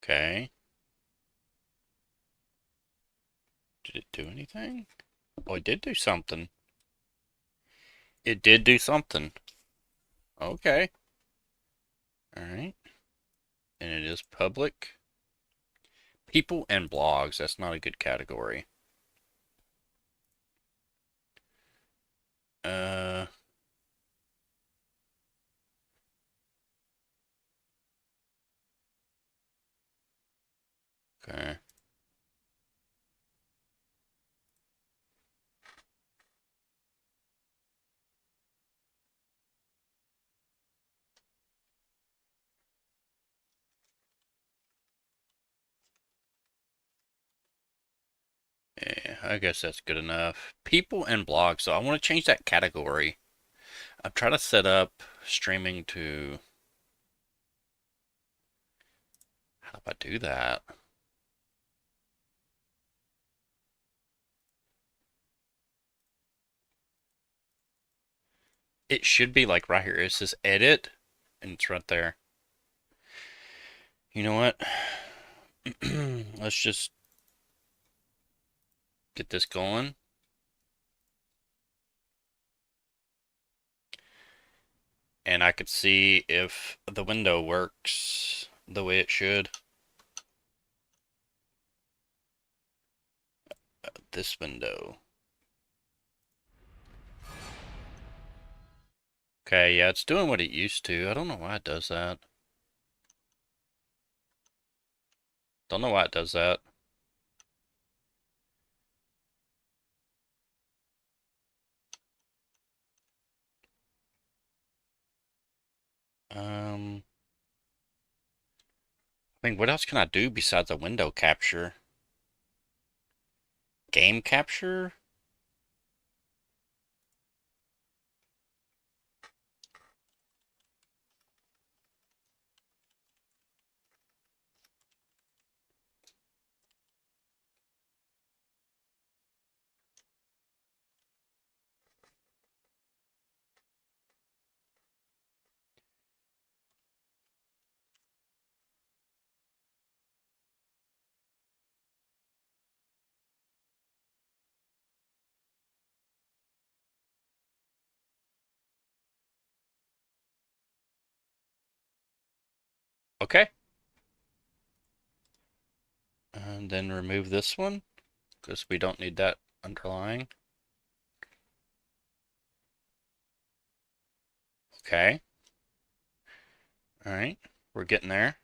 Okay. Did it do anything? Oh, it did do something. It did do something. Okay. Alright. And it is public. People and blogs. That's not a good category. Uh. Okay. Yeah, I guess that's good enough. People and blogs. So I want to change that category. I'm trying to set up streaming to. How do I do that? It should be like right here. It says edit, and it's right there. You know what? Let's just get this going. And I could see if the window works the way it should. This window. Okay, yeah, it's doing what it used to. I don't know why it does that. Don't know why it does that. I mean, what else can I do besides a window capture? Game capture? Okay. And then remove this one, because we don't need that underlying. Okay. Alright. We're getting there.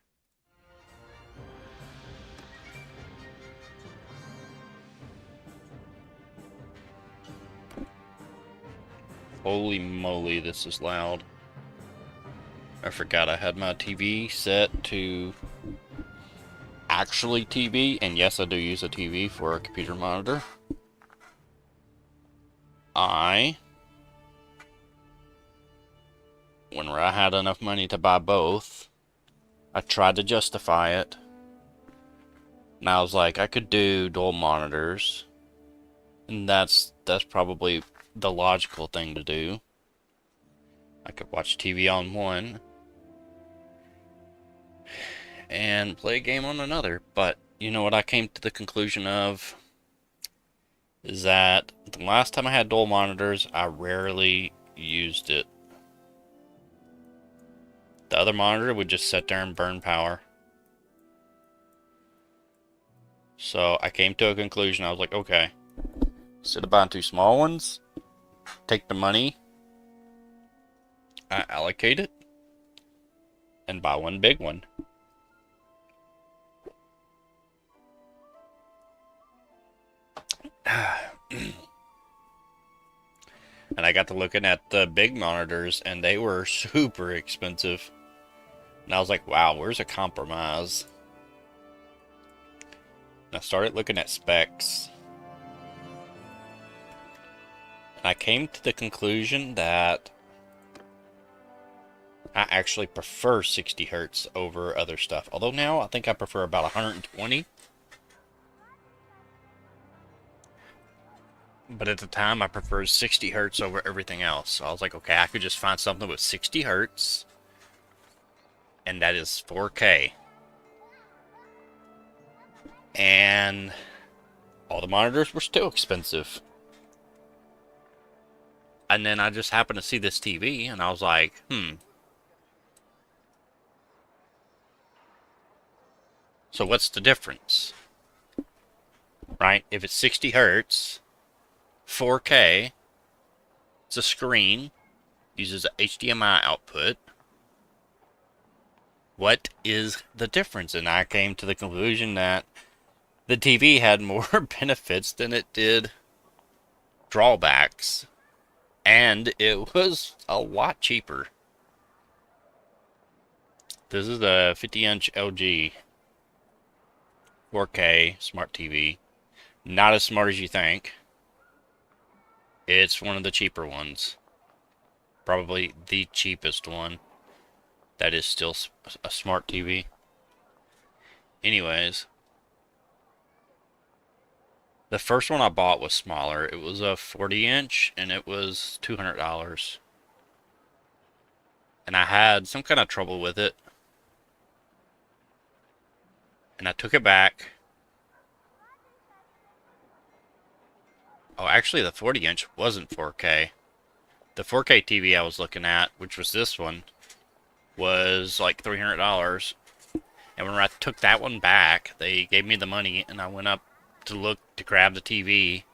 Holy moly, this is loud. I forgot I had my TV set to actually TV, and yes, I do use a TV for a computer monitor. When I had enough money to buy both, I tried to justify it. And I was like, I could do dual monitors, and that's probably the logical thing to do. I could watch TV on one and play a game on another. But you know what I came to the conclusion of is that the last time I had dual monitors, I rarely used it. The other monitor would just sit there and burn power. So I came to a conclusion. I was like, okay, instead of buying two small ones, take the money, I allocate it, and buy one big one. And I got to looking at the big monitors, and they were super expensive. And I was like, wow, where's a compromise? And I started looking at specs. And I came to the conclusion that I actually prefer 60 hertz over other stuff. Although now I think I prefer about 120. But at the time, I preferred 60 hertz over everything else. So I was like, okay, I could just find something with 60 hertz, and that is 4K. And all the monitors were still expensive. And then I just happened to see this TV, and I was like, so what's the difference? Right? If it's 60 hertz, 4K, it's a screen, uses a HDMI output. What is the difference? And I came to the conclusion that the TV had more benefits than it did drawbacks. And it was a lot cheaper. This is a 50-inch LG 4K smart TV. Not as smart as you think. It's one of the cheaper ones. Probably the cheapest one. That is still a smart TV. Anyways. The first one I bought was smaller. It was a 40-inch and it was $200. And I had some kind of trouble with it. And I took it back. Oh, actually the 40-inch wasn't 4K. The 4K TV I was looking at, which was this one, was like $300. And when I took that one back, they gave me the money and I went up to look to grab the TV.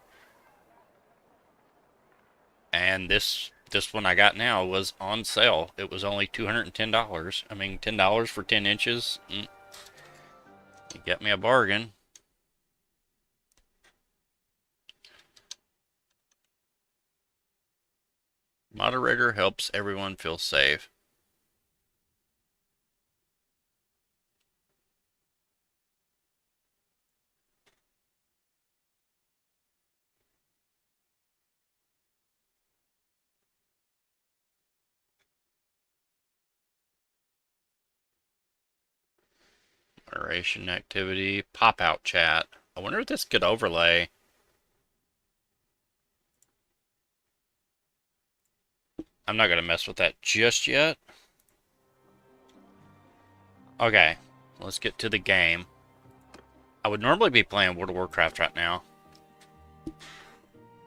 And this one I got now was on sale. It was only $210. I mean, $10 for 10 inches. You got me a bargain. Moderator helps everyone feel safe. Moderation activity. Pop-out chat. I wonder if this could overlay. I'm not going to mess with that just yet. Okay, let's get to the game. I would normally be playing World of Warcraft right now.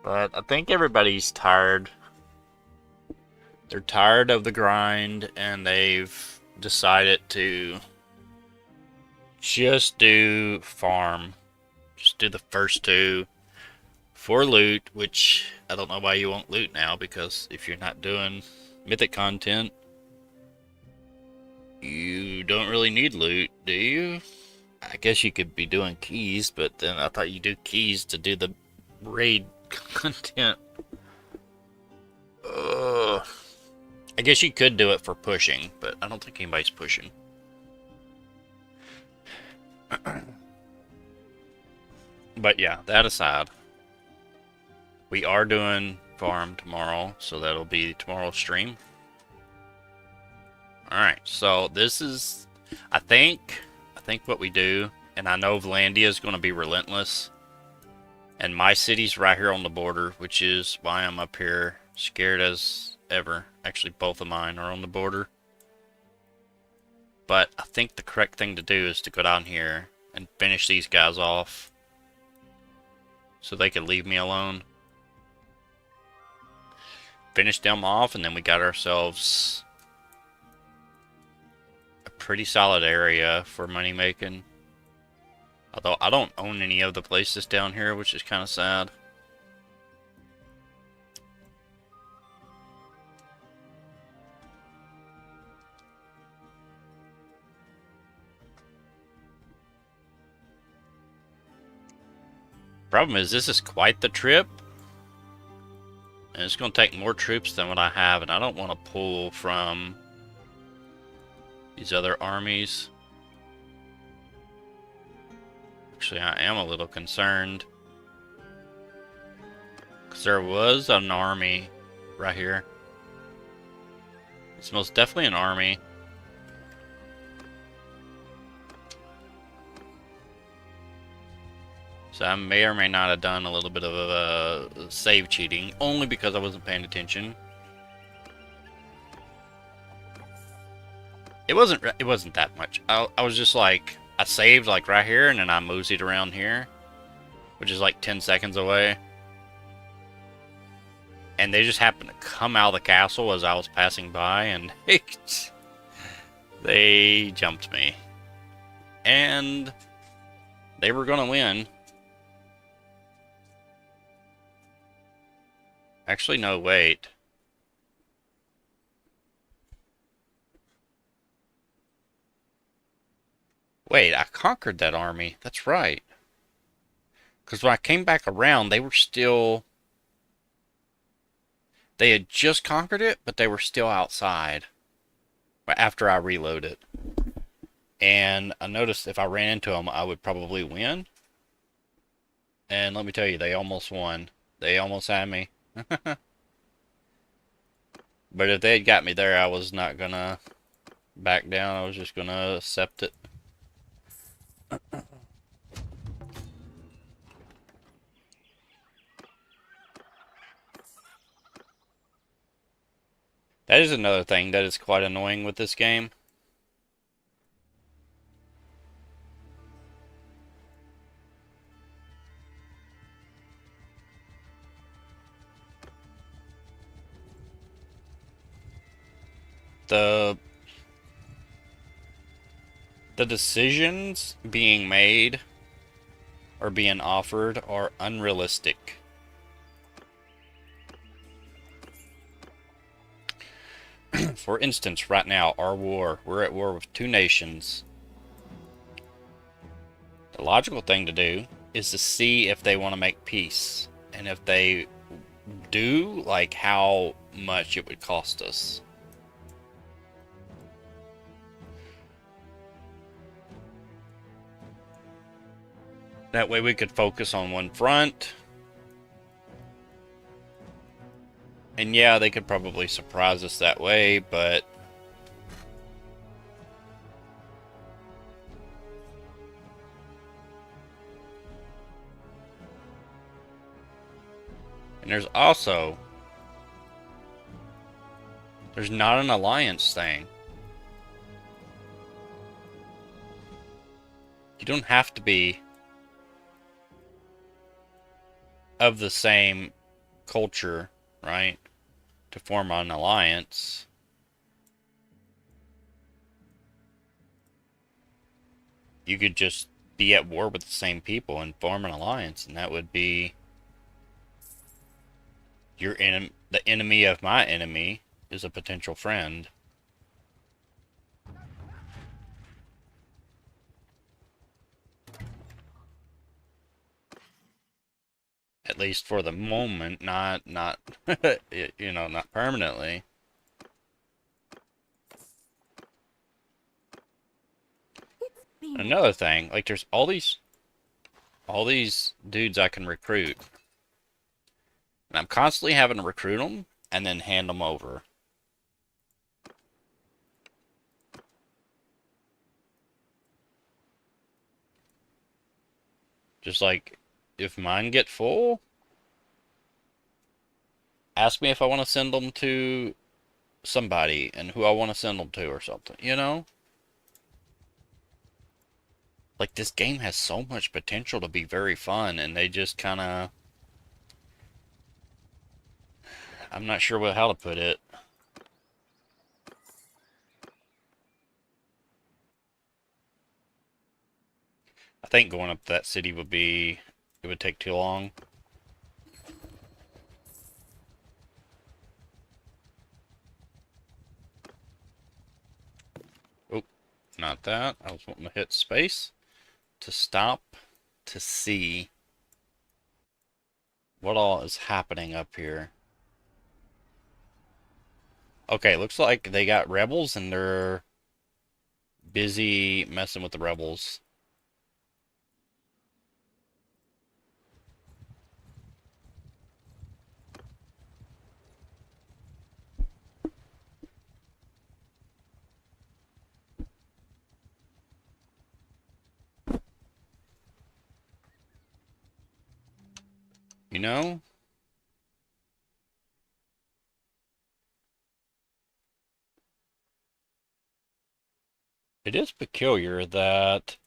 But I think everybody's tired. They're tired of the grind, and they've decided to just do farm. Just do the first two for loot, which I don't know why you won't loot now, because if you're not doing mythic content, you don't really need loot, do you? I guess you could be doing keys, but then I thought you do keys to do the raid content. I guess you could do it for pushing, but I don't think anybody's pushing. But yeah, that aside, we are doing farm tomorrow, so that'll be tomorrow's stream. Alright, so this is, I think what we do, and I know Vlandia is going to be relentless, and my city's right here on the border, which is why I'm up here scared as ever. Actually, both of mine are on the border. But I think the correct thing to do is to go down here and finish these guys off so they can leave me alone. Finish them off, and then we got ourselves a pretty solid area for money making. Although I don't own any of the places down here, which is kind of sad. Problem is, this is quite the trip. And it's going to take more troops than what I have, and I don't want to pull from these other armies. Actually, I am a little concerned, because there was an army right here. It's most definitely an army. So I may or may not have done a little bit of save cheating, only because I wasn't paying attention. It wasn't that much. I was just like I saved like right here, and then I moseyed around here, which is like 10 seconds away. And they just happened to come out of the castle as I was passing by, and they jumped me. And they were gonna win. Actually, no, wait. Wait, I conquered that army. That's right. Because when I came back around, they were still... They had just conquered it, but they were still outside after I reloaded. And I noticed if I ran into them, I would probably win. And let me tell you, they almost won. They almost had me. But if they had got me there, I was not gonna back down. I was just gonna accept it. That is another thing that is quite annoying with this game. The the decisions being made or being offered are unrealistic. For instance, right now, our war, we're at war with two nations. The logical thing to do is to see if they want to make peace. And if they do, like how much it would cost us. That way we could focus on one front. And yeah, they could probably surprise us that way, but... And there's also... There's not an alliance thing. You don't have to be of the same culture, right? To form an alliance. You could just be at war with the same people and form an alliance, and that would be the enemy of my enemy is a potential friend. At least for the moment, not you know, not permanently. Another thing, like there's all these dudes I can recruit. And I'm constantly having to recruit them and then hand them over. Just like, if mine get full, ask me if I want to send them to somebody and who I want to send them to or something, you know? Like, this game has so much potential to be very fun, and they just kind of... I'm not sure how to put it. I think going up to that city would be... It would take too long. Oh, not that. I was wanting to hit space to stop to see what all is happening up here. Okay, looks like they got rebels and they're busy messing with the rebels. You know? It is peculiar that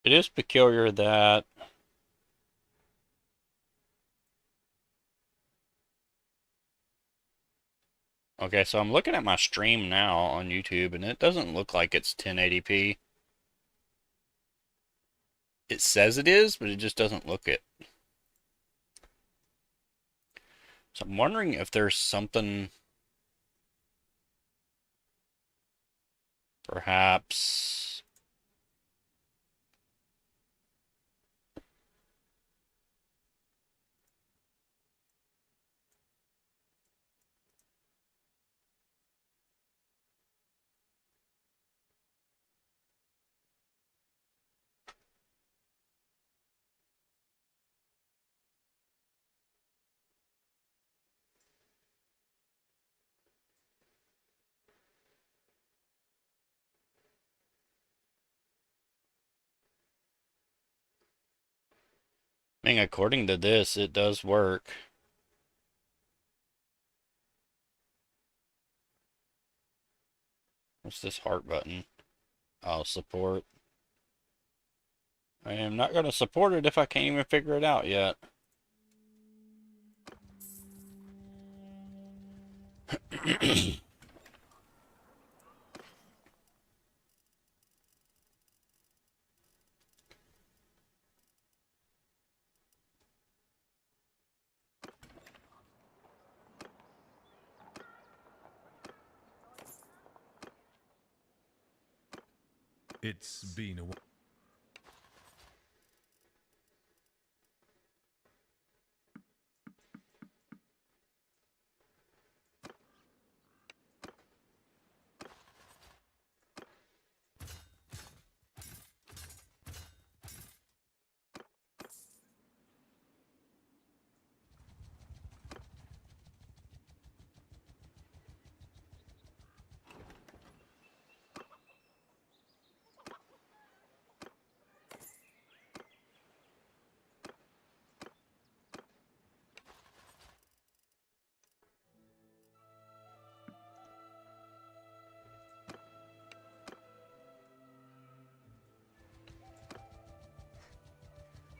It is peculiar that... Okay, so I'm looking at my stream now on YouTube, and it doesn't look like it's 1080p. It says it is, but it just doesn't look it. So I'm wondering if there's something... Perhaps... I mean, according to this, it does work. What's this heart button? Oh, support. I am not going to support it if I can't even figure it out yet. It's been a while.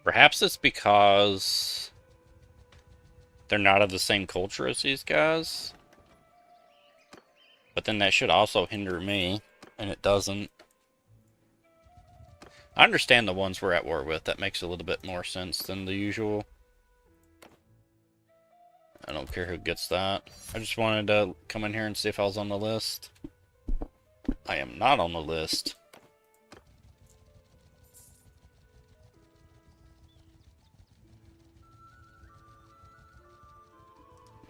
Perhaps it's because they're not of the same culture as these guys. But then that should also hinder me, and it doesn't. I understand the ones we're at war with. That makes a little bit more sense than the usual. I don't care who gets that. I just wanted to come in here and see if I was on the list. I am not on the list.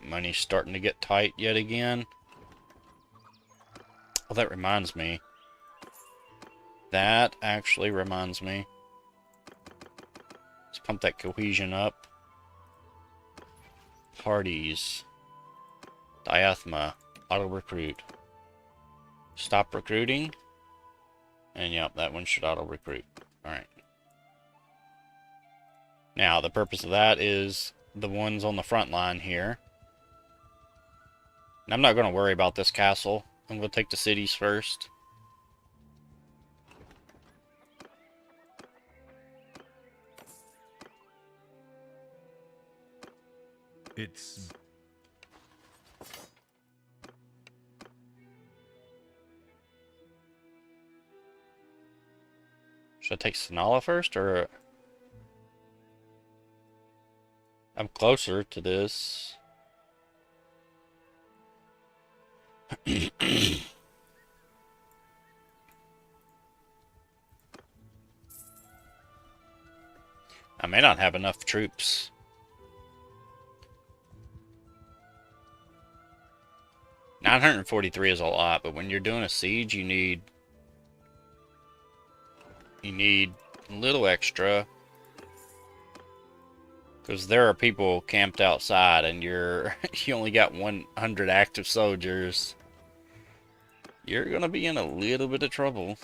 Money's starting to get tight yet again. Oh, that reminds me. That actually reminds me. Let's pump that cohesion up. Parties. Diathma. Auto recruit. Stop recruiting. And yep, that one should auto recruit. Alright. Now, the purpose of that is the ones on the front line here. And I'm not going to worry about this castle. I'm going to take the cities first. It's... Should I take Sonala first, or... I'm closer to this. I may not have enough troops. 943 is a lot, but when you're doing a siege, you need a little extra. Because there are people camped outside and you only got 100 active soldiers. You're gonna be in a little bit of trouble.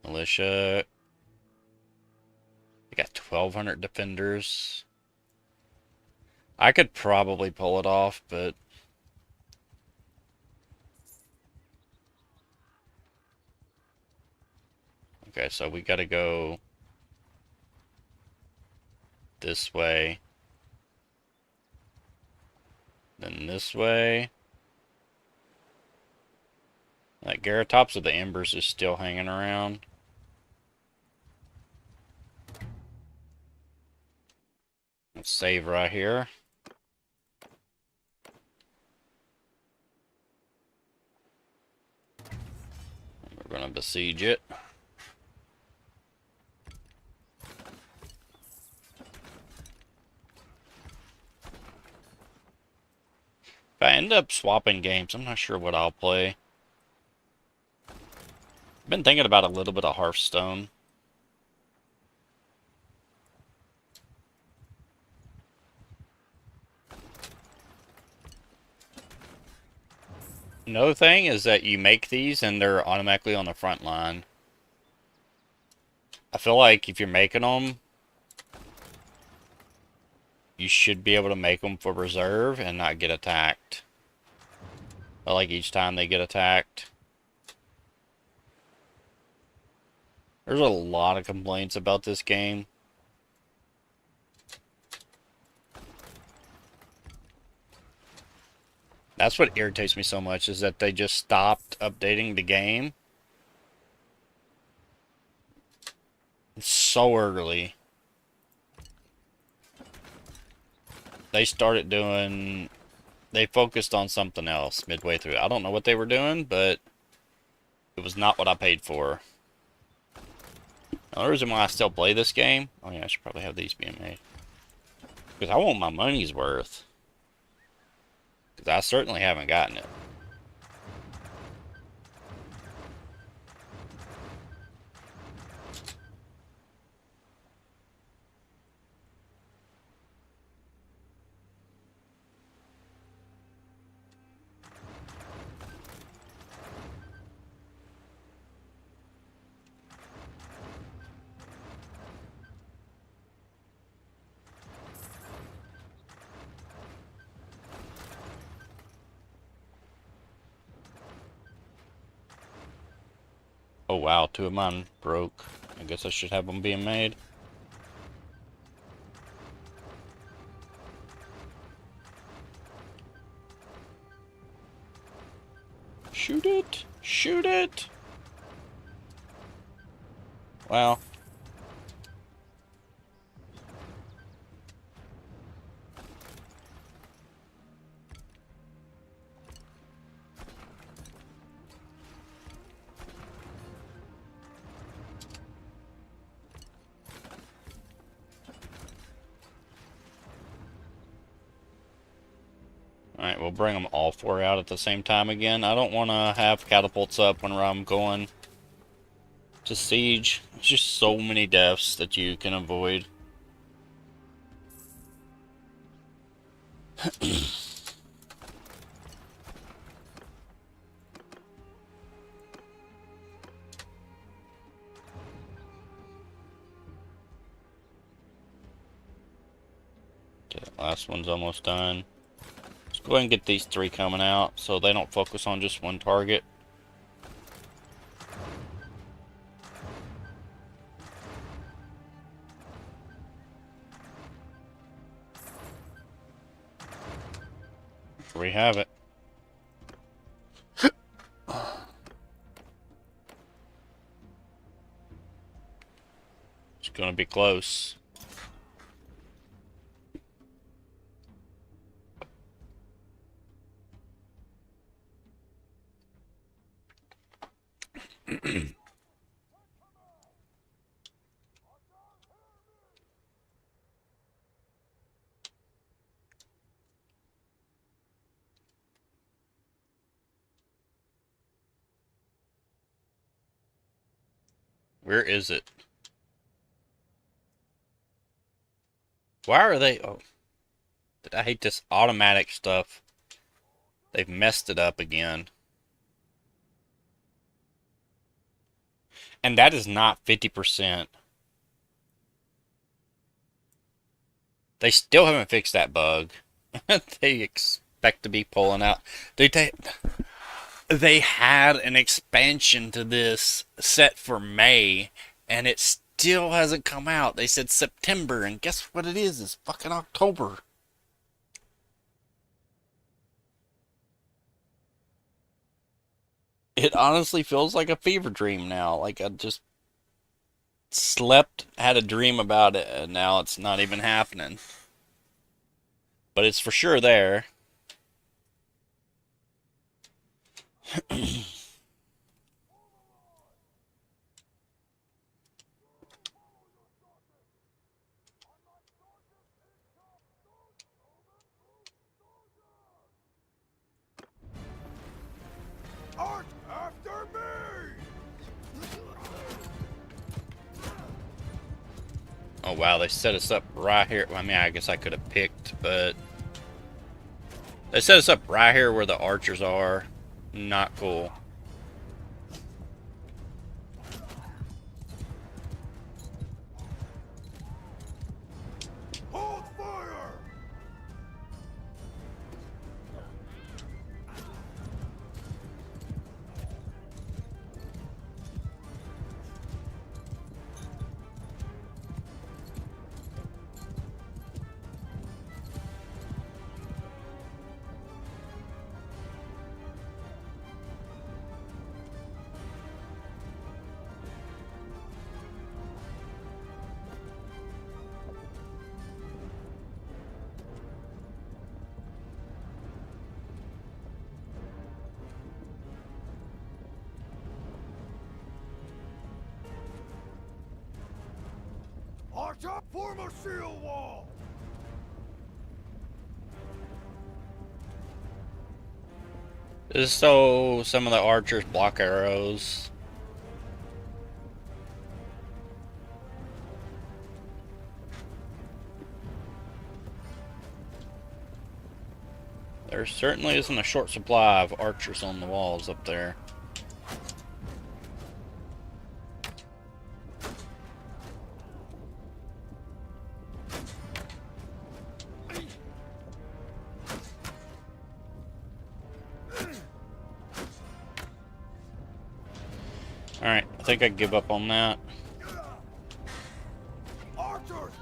Militia. We got 1,200 defenders. I could probably pull it off, but Okay, so we gotta go this way. Then this way. That Garatops of the Embers is still hanging around. Let's save right here. We're gonna besiege it. If I end up swapping games, I'm not sure what I'll play. I've been thinking about a little bit of Hearthstone. Another thing is that you make these and they're automatically on the front line. I feel like if you're making them, you should be able to make them for reserve and not get attacked. But like each time they get attacked. There's a lot of complaints about this game. That's what irritates me so much, is that they just stopped updating the game. It's so early. They started doing... They focused on something else midway through. I don't know what they were doing, but it was not what I paid for. Now, the reason why I still play this game... Oh yeah, I should probably have these being made. Because I want my money's worth. Because I certainly haven't gotten it. Oh wow, two of mine broke. I guess I should have them being made. Shoot it! Shoot it! Well. Alright, we'll bring them all four out at the same time again. I don't want to have catapults up whenever I'm going to siege. There's just so many deaths that you can avoid. Okay, last one's almost done. Let's go ahead and get these three coming out so they don't focus on just one target. Here we have it. It's gonna be close. Where is it? Why are they... Oh. I hate this automatic stuff. They've messed it up again. And that is not 50%. They still haven't fixed that bug. They expect to be pulling out. Dude, they had an expansion to this set for May, And it still hasn't come out. They said September, and guess what it is? It's fucking October. It honestly feels like a fever dream now. Like I just slept, had a dream about it, and now it's not even happening. But it's for sure there. Art after me! Oh wow, they set us up right here. Well, I mean, I guess I could have picked, but they set us up right here where the archers are. Not cool. Hold fire! Archer, form a shield wall! This is so some of the archers block arrows. There certainly isn't a short supply of archers on the walls up there. Alright, I think I give up on that. Archers!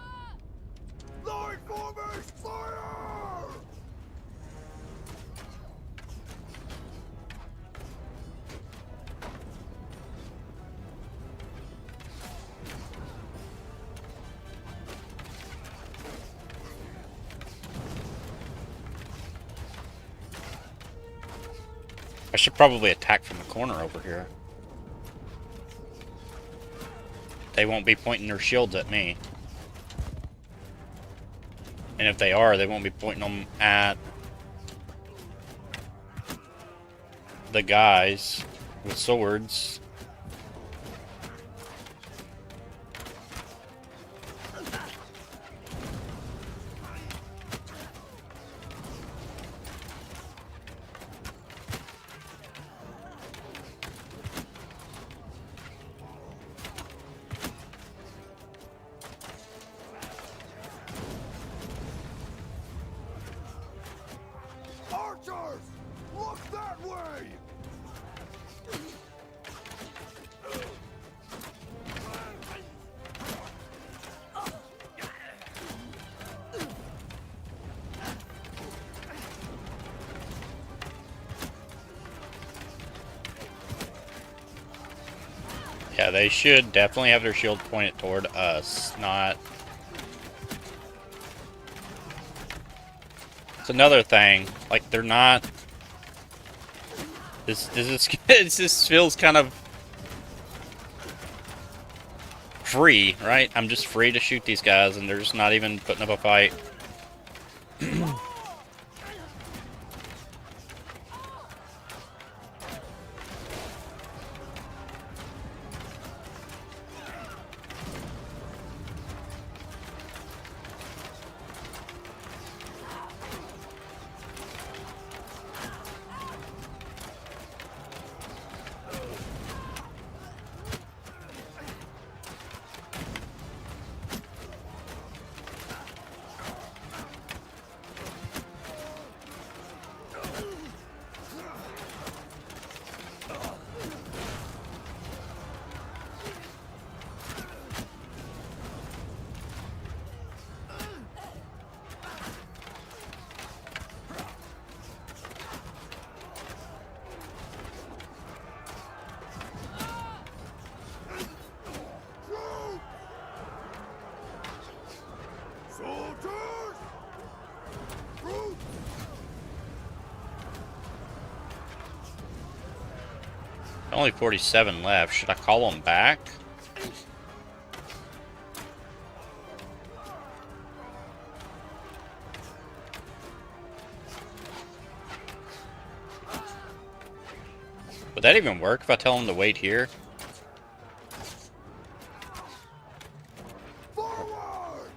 Line formation, fire! I should probably attack from the corner over here. They won't be pointing their shields at me. And if they are, they won't be pointing them at the guys with swords. Archers! Look that way! Yeah, they should definitely have their shield pointed toward us, not... It's another thing, like, they're not... This this feels kind of... free, right? I'm just free to shoot these guys, and they're just not even putting up a fight. Only 47 left. Should I call them back? Would that even work if I tell them to wait here? Forward!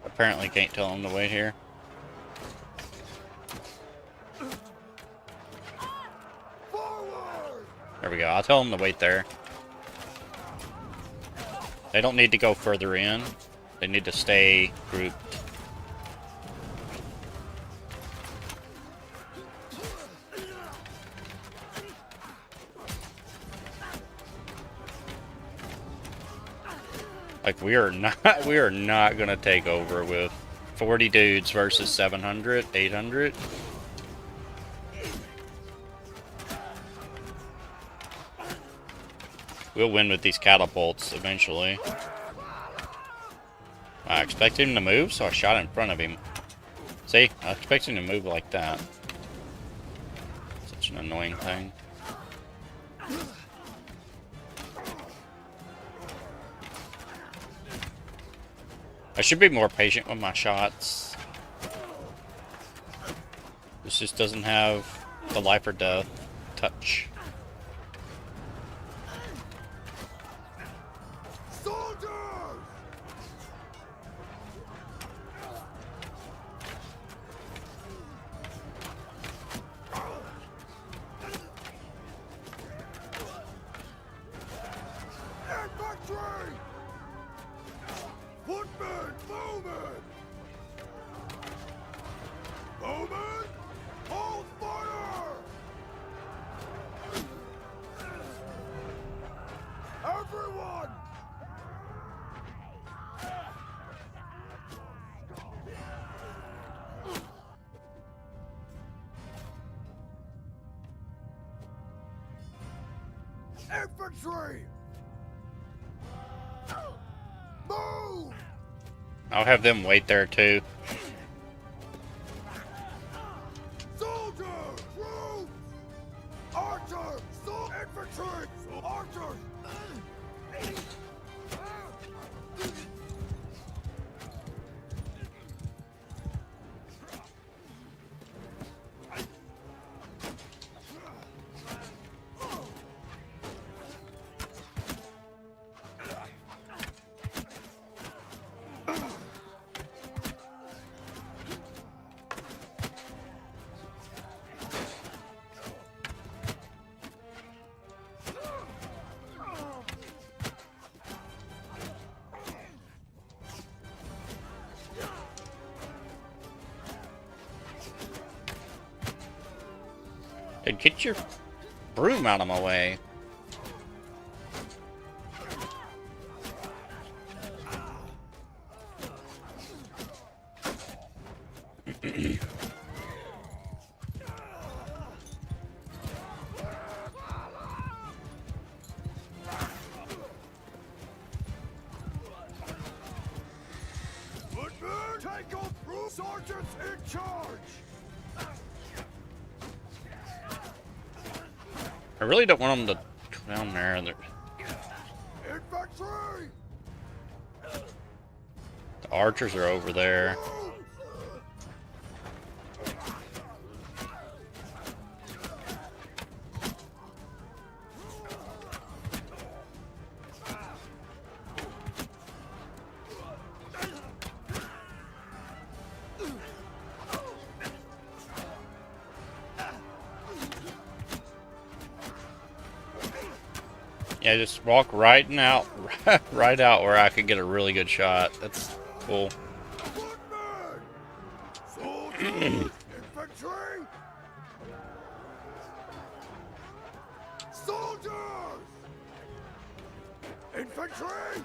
Apparently can't tell them to wait here. Forward! There we go. I'll tell them to wait there. They don't need to go further in. They need to stay grouped. Like we are not gonna take over with 40 dudes versus 700, 800. We'll win with these catapults eventually. I expected him to move, so I shot in front of him. See? I expected him to move like that. Such an annoying thing. I should be more patient with my shots. This just doesn't have the life or death touch. Soldiers! Infantry! Footmen, bowmen! Bowmen, hold fire! Everyone! Infantry! Move! I'll have them wait there too. Soldiers! Troops! Archers! Infantry! Archers! Dude, get your broom out of my way. Footmen, take off! Sergeants in charge! I really don't want them to go down there. Infantry! The archers are over there. Yeah, just walk right out, right out where I could get a really good shot. That's cool. Footmen! Soldiers! Infantry! Soldiers! Infantry!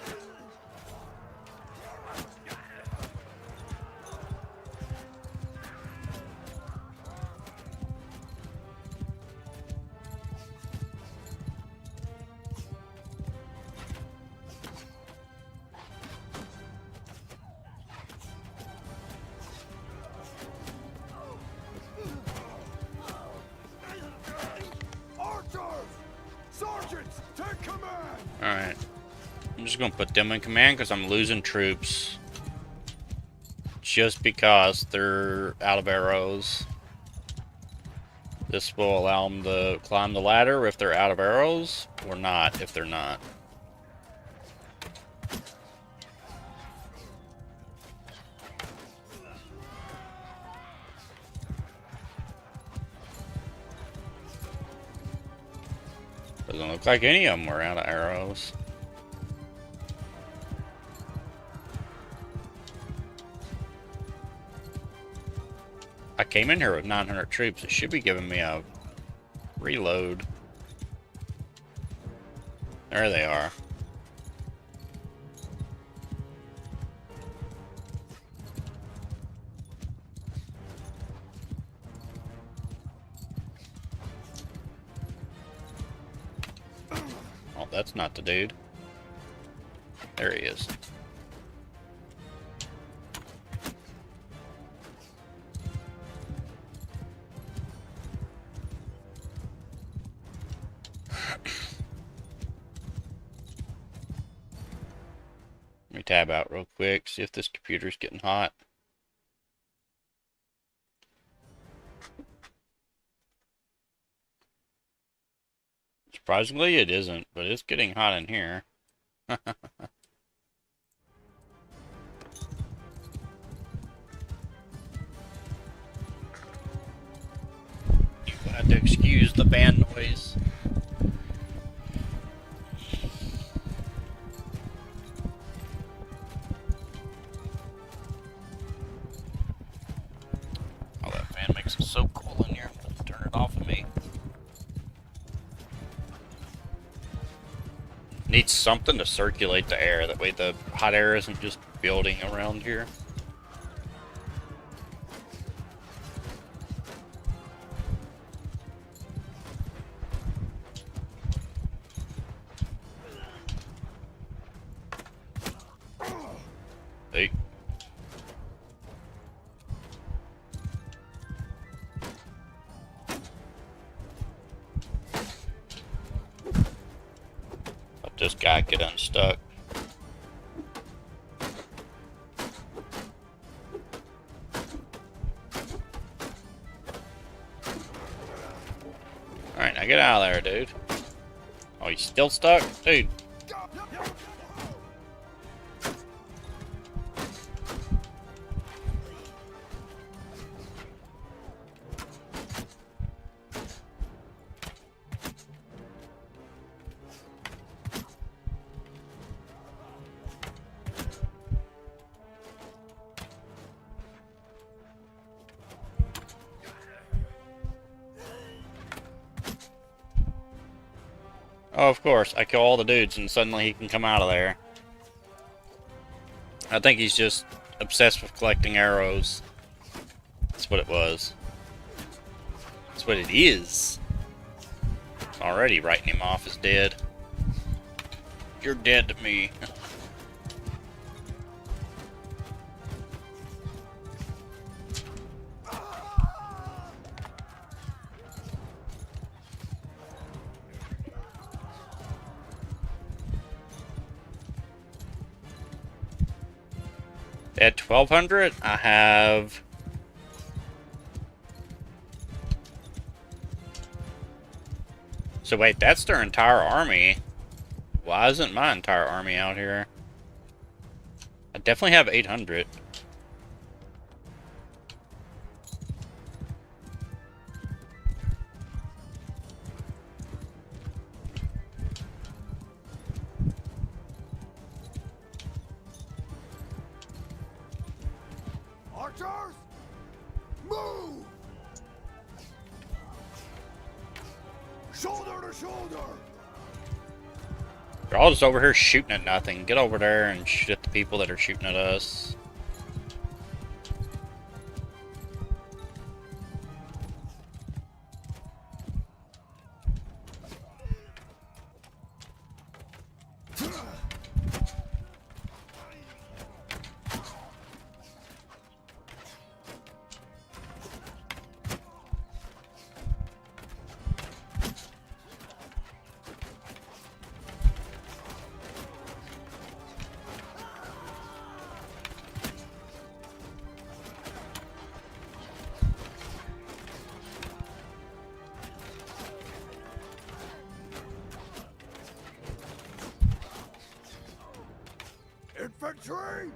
Archers! Sergeants! Alright. I'm just gonna put them in command because I'm losing troops. Just because they're out of arrows. This will allow them to climb the ladder if they're out of arrows, or not if they're not. Doesn't look like any of them were out of arrows. I came in here with 900 troops. It should be giving me a reload. There they are. Oh, that's not the dude. There he is. Let me tab out real quick, see if this computer's getting hot. Surprisingly, it isn't, but it's getting hot in here. You had to excuse the fan noise. Oh, that fan makes it so cool in here. Let's turn it off of me. Needs something to circulate the air. That way the hot air isn't just building around here. Hey. Let this guy get unstuck. Alright, now get out of there, dude. Oh, he's still stuck? Dude. Oh, of course. I kill all the dudes and suddenly he can come out of there. I think he's just obsessed with collecting arrows. That's what it was. That's what it is. Already writing him off as dead. You're dead to me. At 1200, I have... So wait, that's their entire army. Why isn't my entire army out here? I definitely have 800. Archers, move! Shoulder to shoulder! They're all just over here shooting at nothing. Get over there and shoot at the people that are shooting at us. Infantry!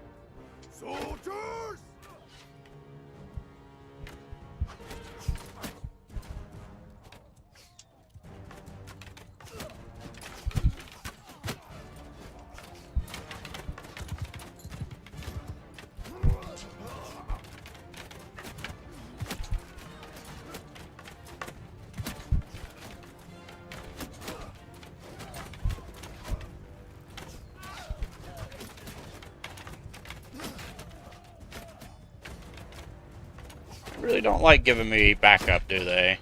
Soldiers! Really don't like giving me backup, do they?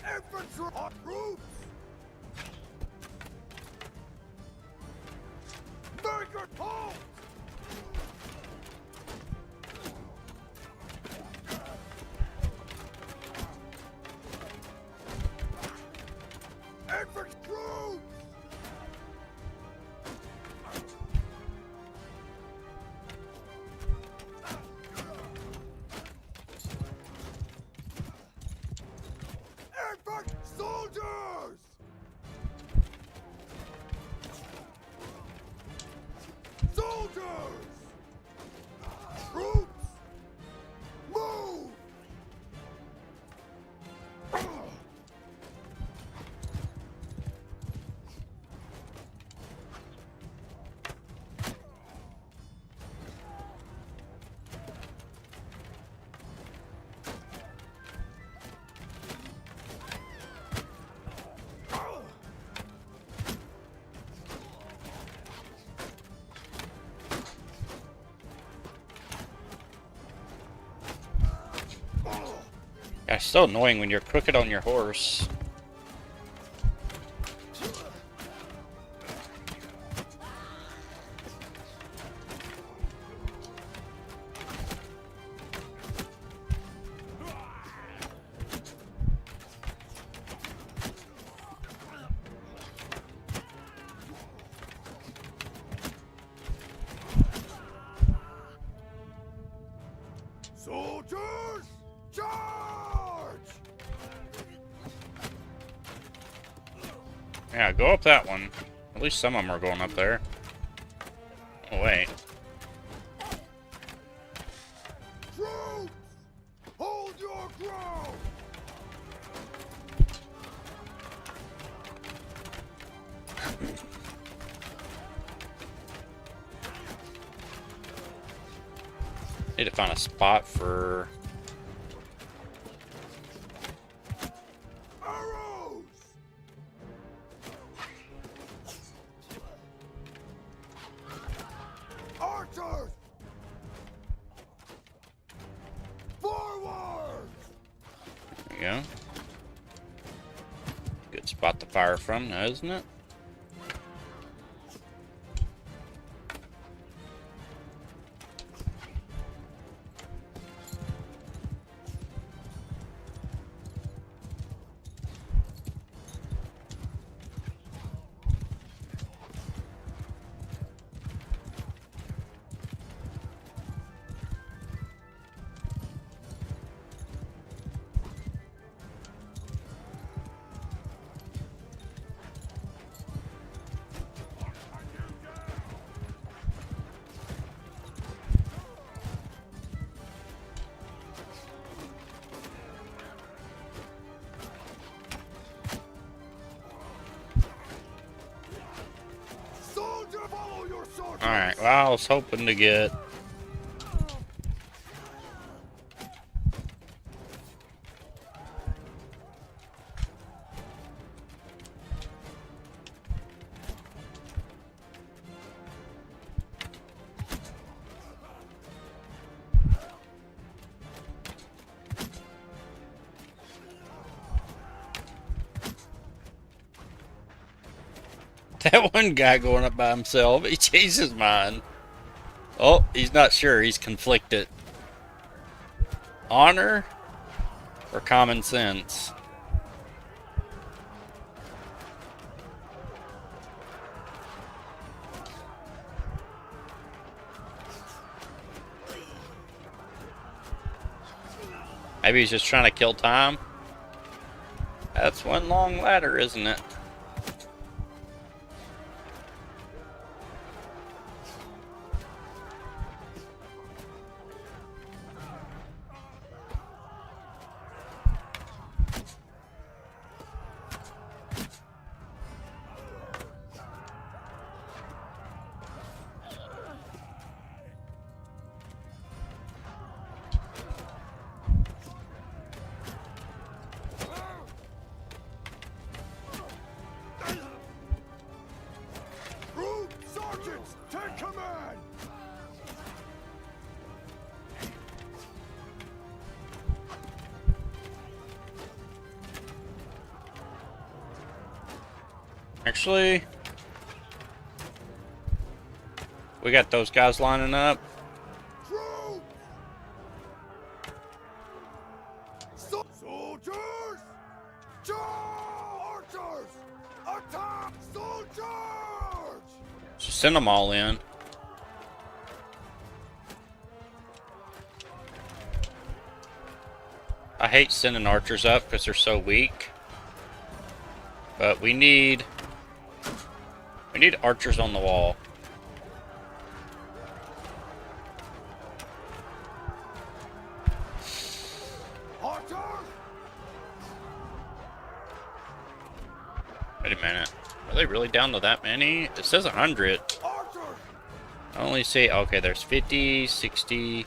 Infantry on troops! Make it halt! Infantry troops! Infantry soldiers! Soldiers! Troops! Move! Yeah, it's so annoying when you're crooked on your horse. Soldiers! Charge! Yeah, go up that one. At least some of them are going up there. Oh, wait. Troops! Hold your ground! Need to find a spot for... Arrows! Archers! Forward! There you go. Good spot to fire from, now, isn't it? Soldier, follow your soldiers! Alright, well, I was hoping to get... That one guy going up by himself, he changed his mind. Oh, he's not sure. He's conflicted. Honor or common sense? Maybe he's just trying to kill time. That's one long ladder, isn't it? Actually, we got those guys lining up. Troops! Soldiers! Charge! Archers! Attack! Soldiers! So send them all in. I hate sending archers up because they're so weak. But we need archers on the wall. Archers! Wait a minute. Are they really down to that many? It says 100. Archers! I only see, okay, there's 50, 60,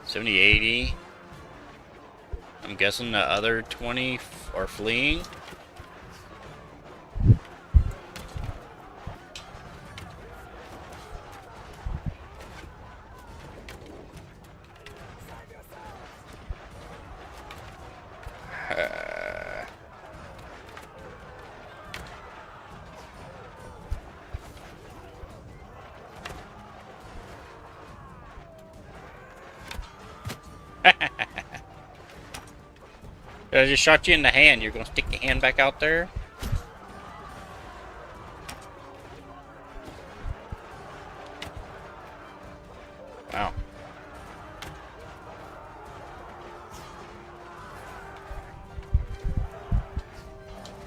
70, 80. I'm guessing the other 20 are fleeing. I just shot you in the hand. You're gonna stick your hand back out there? Wow.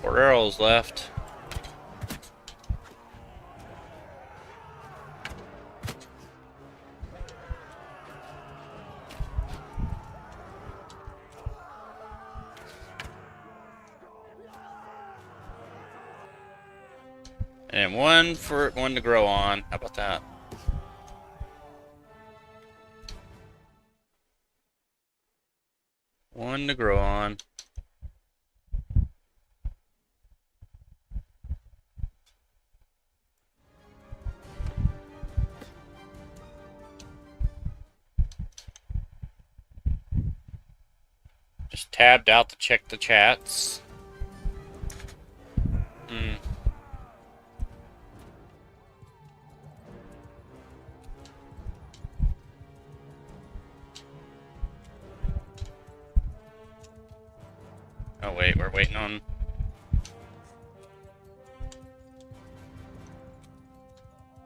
4 arrows left. And one for one to grow on. How about that? One to grow on. Just tabbed out to check the chats. Oh wait, we're waiting on...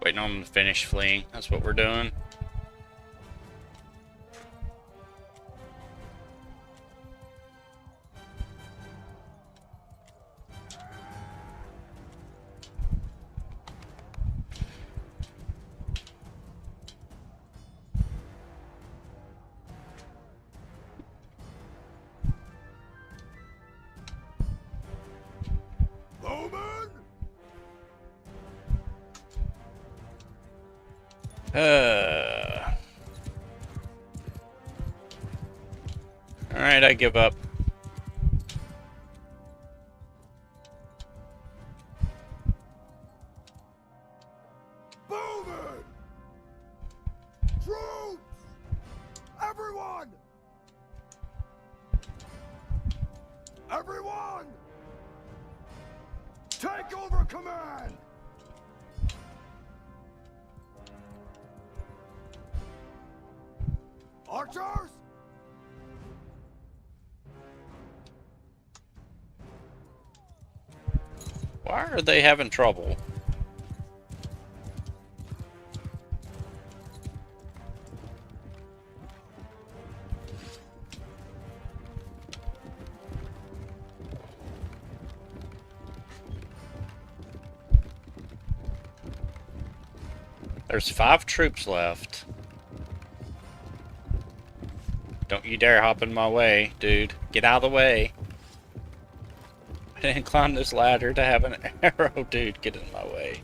Waiting on them to finish fleeing. That's what we're doing. Bowman! Alright, I give up. Bowman! Troops! Everyone! Everyone! Take over command! Archers! Why are they having trouble? There's 5 troops left. Don't you dare hop in my way, dude. Get out of the way. I didn't climb this ladder to have an arrow, dude. Get in my way.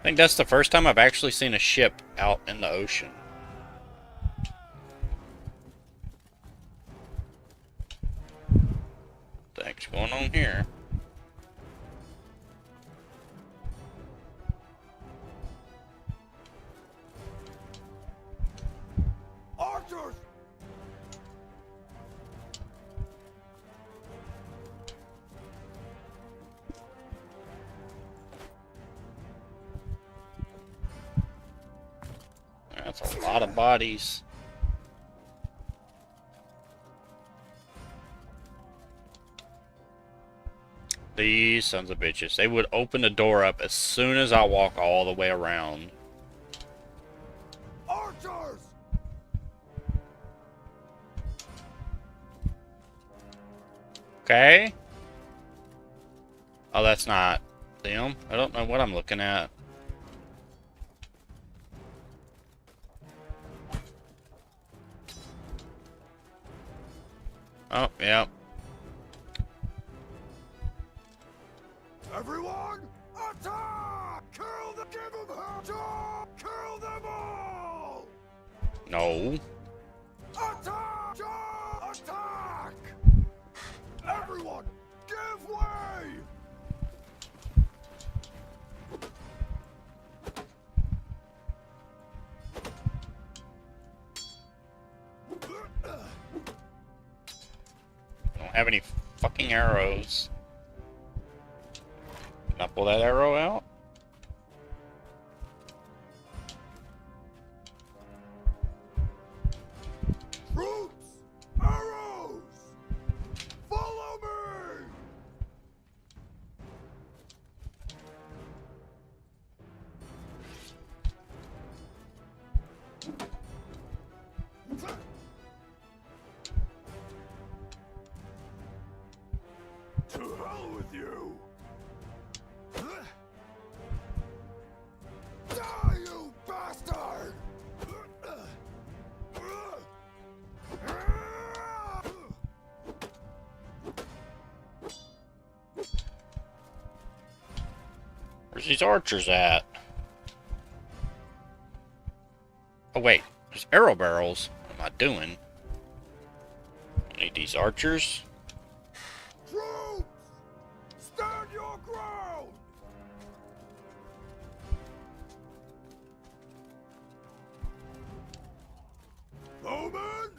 I think that's the first time I've actually seen a ship out in the ocean. What the heck's going on here? Archers! That's a lot of bodies. These sons of bitches. They would open the door up as soon as I walk all the way around. Archers! Okay. Oh, that's not them. I don't know what I'm looking at. Oh, yeah. Everyone, attack! Kill them! Give them hell! Kill them all! No. Attack! Attack! Everyone, give way! I don't have any fucking arrows. Can I pull that arrow out? Troops! Arrows! Follow me! To hell with you! Die, you bastard! Where's these archers at? Oh wait, there's arrow barrels. What am I doing? I need these archers. Troops! Stand your ground! Bowman!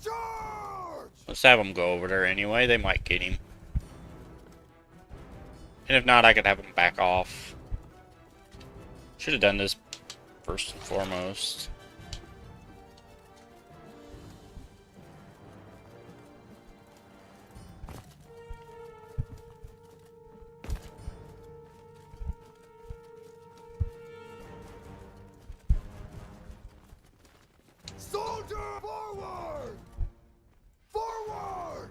Charge! Let's have them go over there anyway. They might get him. And if not, I could have him back off. Should have done this first and foremost. Soldier, forward! Forward!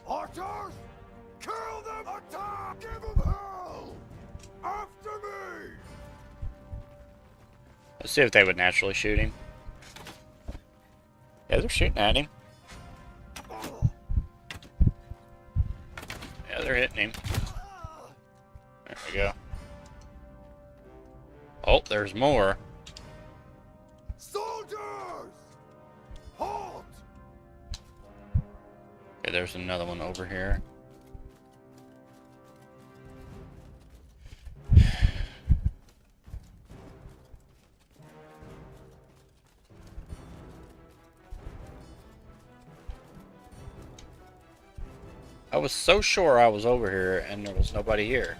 Archers! Kill them! Attack! Give them hell! After me! Let's see if they would naturally shoot him. Yeah, they're shooting at him. Yeah, they're hitting him. There we go. Oh, there's more. Soldiers! Halt! Okay, there's another one over here. I was so sure I was over here and there was nobody here.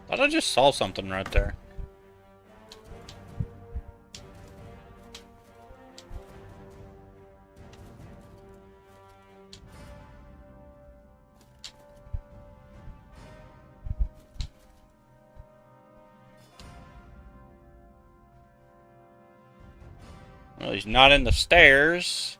Thought I just saw something right there. Well, he's not in the stairs.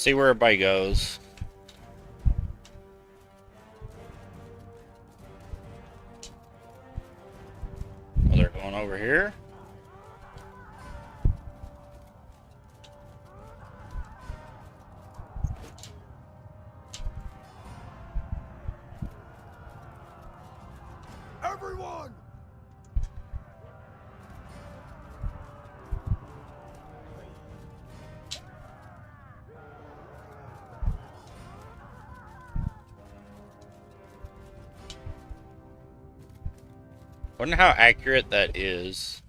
see where everybody goes. Oh, they're going over here. Everyone! Wonder how accurate that is.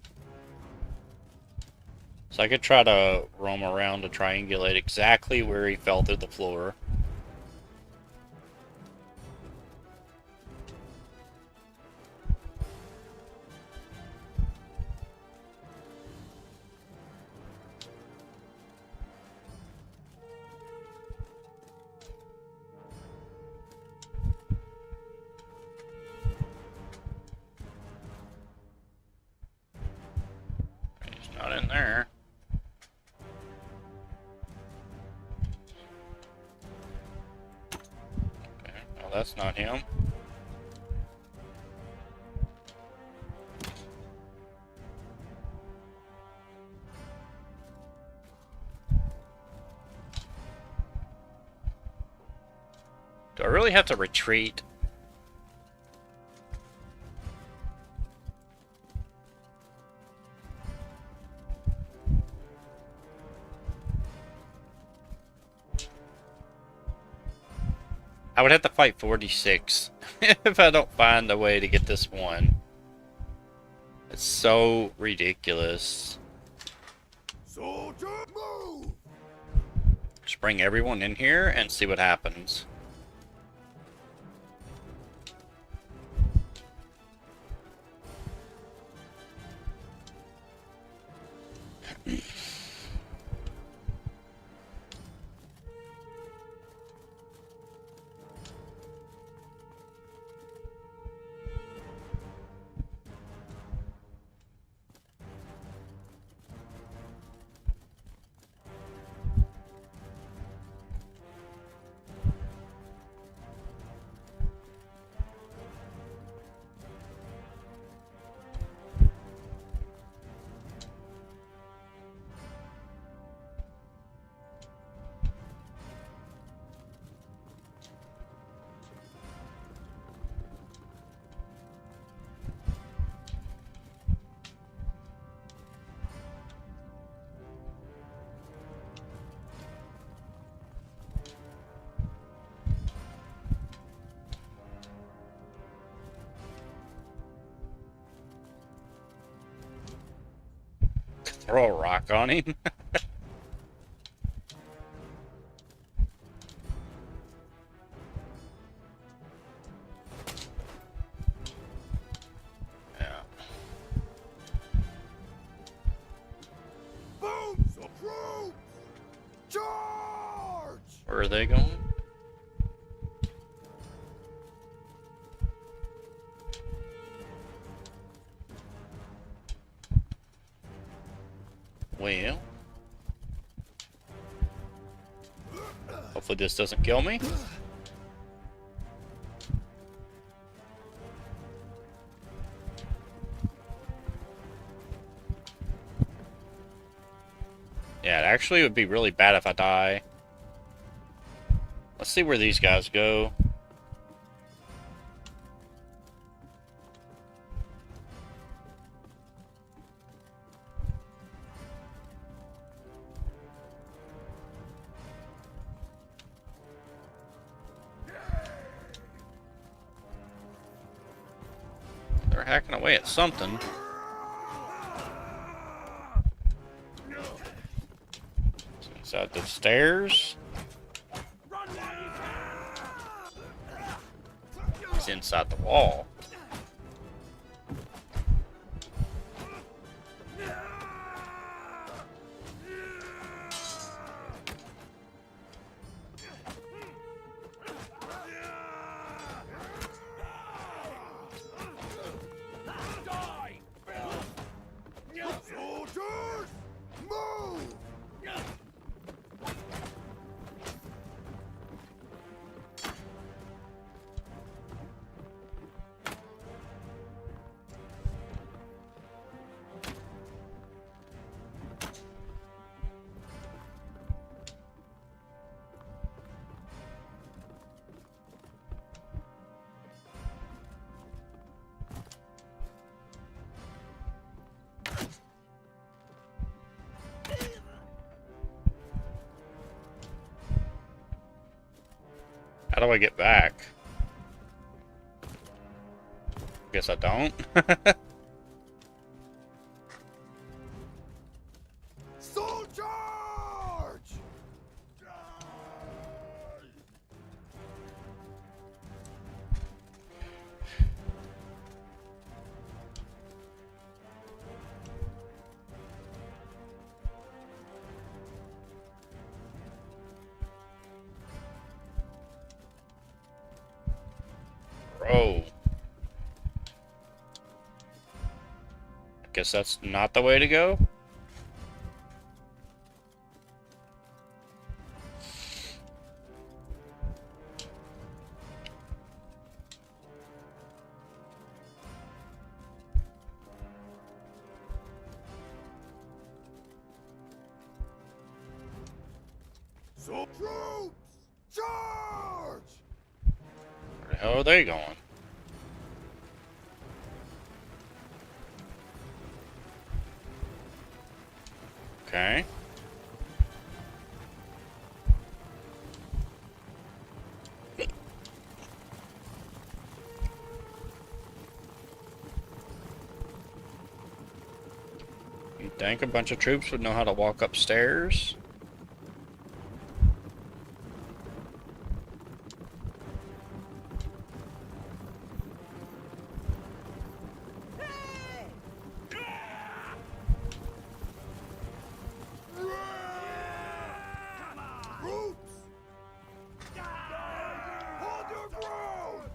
So I could try to roam around to triangulate exactly where he fell through the floor. He's not in there. Okay, well that's not him. Do I really have to retreat? I would have to fight 46 if I don't find a way to get this one. It's so ridiculous. Soldier, move! Just bring everyone in here and see what happens. Throw a rock on him. Yeah. Boom! So troops! Charge! Where are they going? Well, hopefully this doesn't kill me. Yeah, it actually would be really bad if I die. Let's see where these guys go. They're hacking away at something. It's inside the stairs. It's inside the wall. Soldiers, move! How do I get back? Guess I don't. Soul charge! Bro. Guess that's not the way to go. So troops! Charge! Where the hell are they going? Okay. You think a bunch of troops would know how to walk upstairs? Troops! Hold your ground!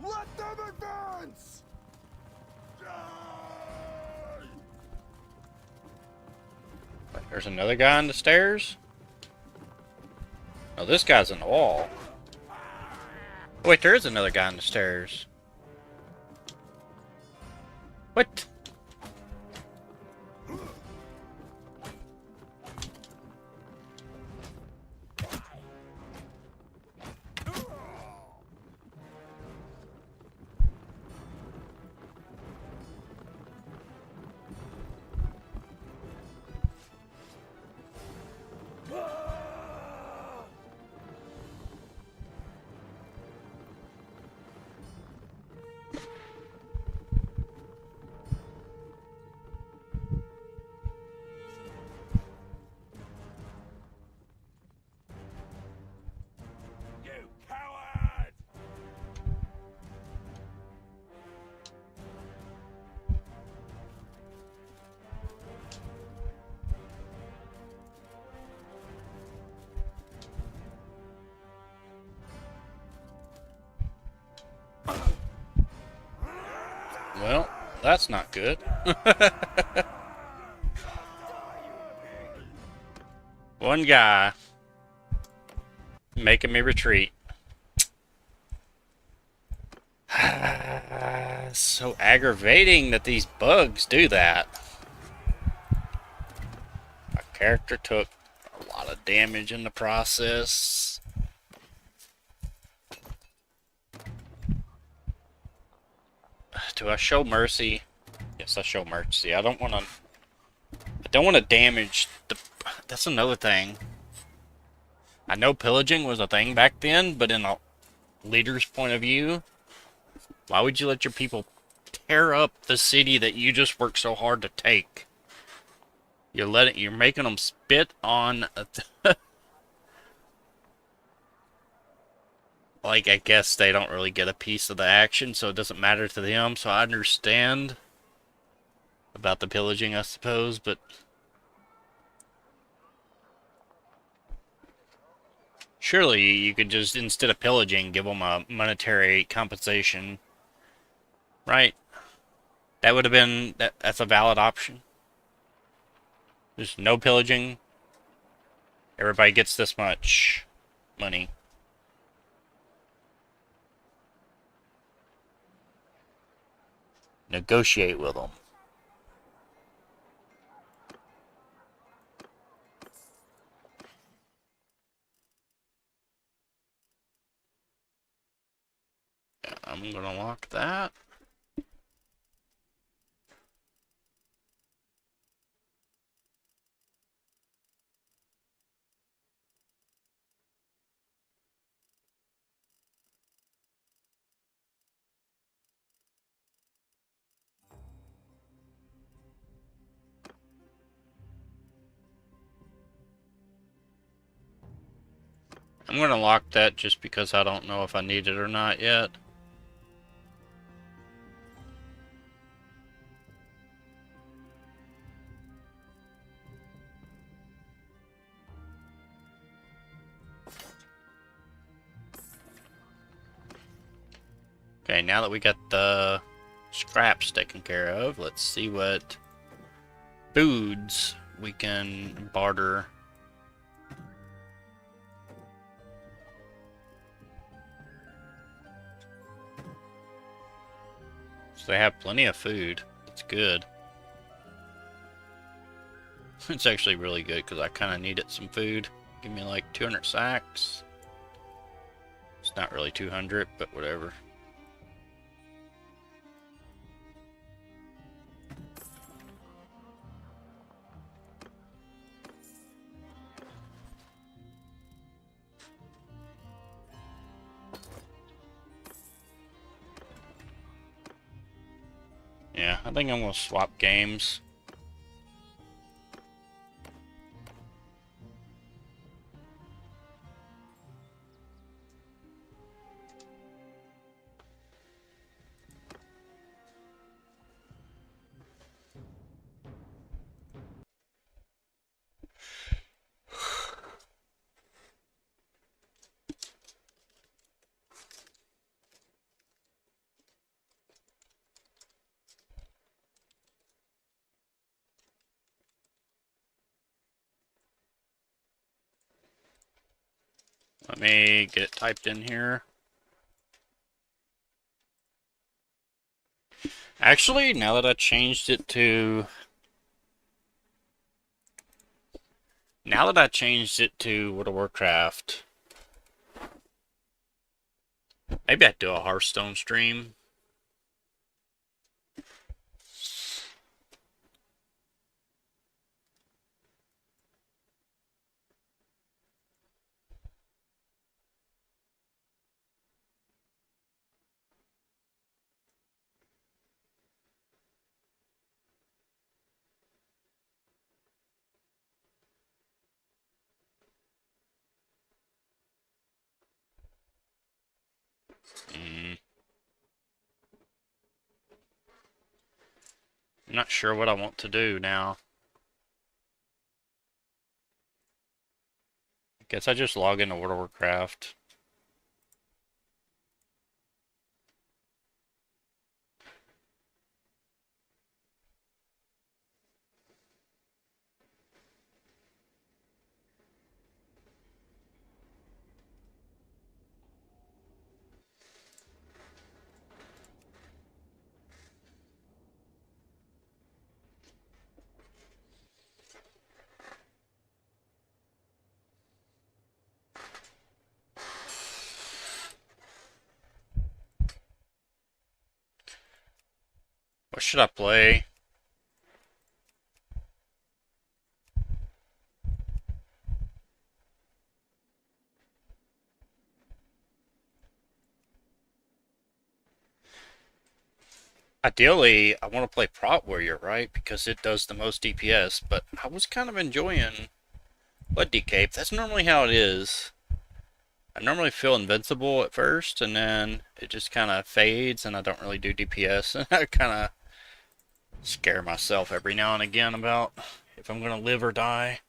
Let them advance! There's another guy on the stairs? Oh, this guy's in the wall. Wait, there is another guy on the stairs. What? You coward! Well, that's not good. One guy making me retreat. So aggravating that these bugs do that. My character took a lot of damage in the process. Do I show mercy? Yes, I show mercy. I don't want to. I don't want to damage the. That's another thing. I know pillaging was a thing back then, but in a leader's point of view, why would you let your people tear up the city that you just worked so hard to take? You're making them spit on. Like, I guess they don't really get a piece of the action, so it doesn't matter to them. So I understand about the pillaging, I suppose, but surely you could just, instead of pillaging, give them a monetary compensation, right? That would have been, that's a valid option. There's no pillaging. Everybody gets this much money. Negotiate with them. I'm gonna lock that. I'm going to lock that just because I don't know if I need it or not yet. Okay, now that we got the scraps taken care of, let's see what foods we can barter. So they have plenty of food. It's good. It's actually really good because I kind of needed some food. Give me like 200 sacks. It's not really 200, but whatever. Yeah, I think I'm going to swap games. Let me get it typed in here. Actually, now that I changed it to... World of Warcraft, maybe I'd do a Hearthstone stream. I'm not sure what I want to do now. I guess I just log into World of Warcraft. What should I play? Ideally, I want to play Prot Warrior, right? Because it does the most DPS, but I was kind of enjoying Blood Cape. That's normally how it is. I normally feel invincible at first, and then it just kind of fades, and I don't really do DPS, and I kind of scare myself every now and again about if I'm going to live or die.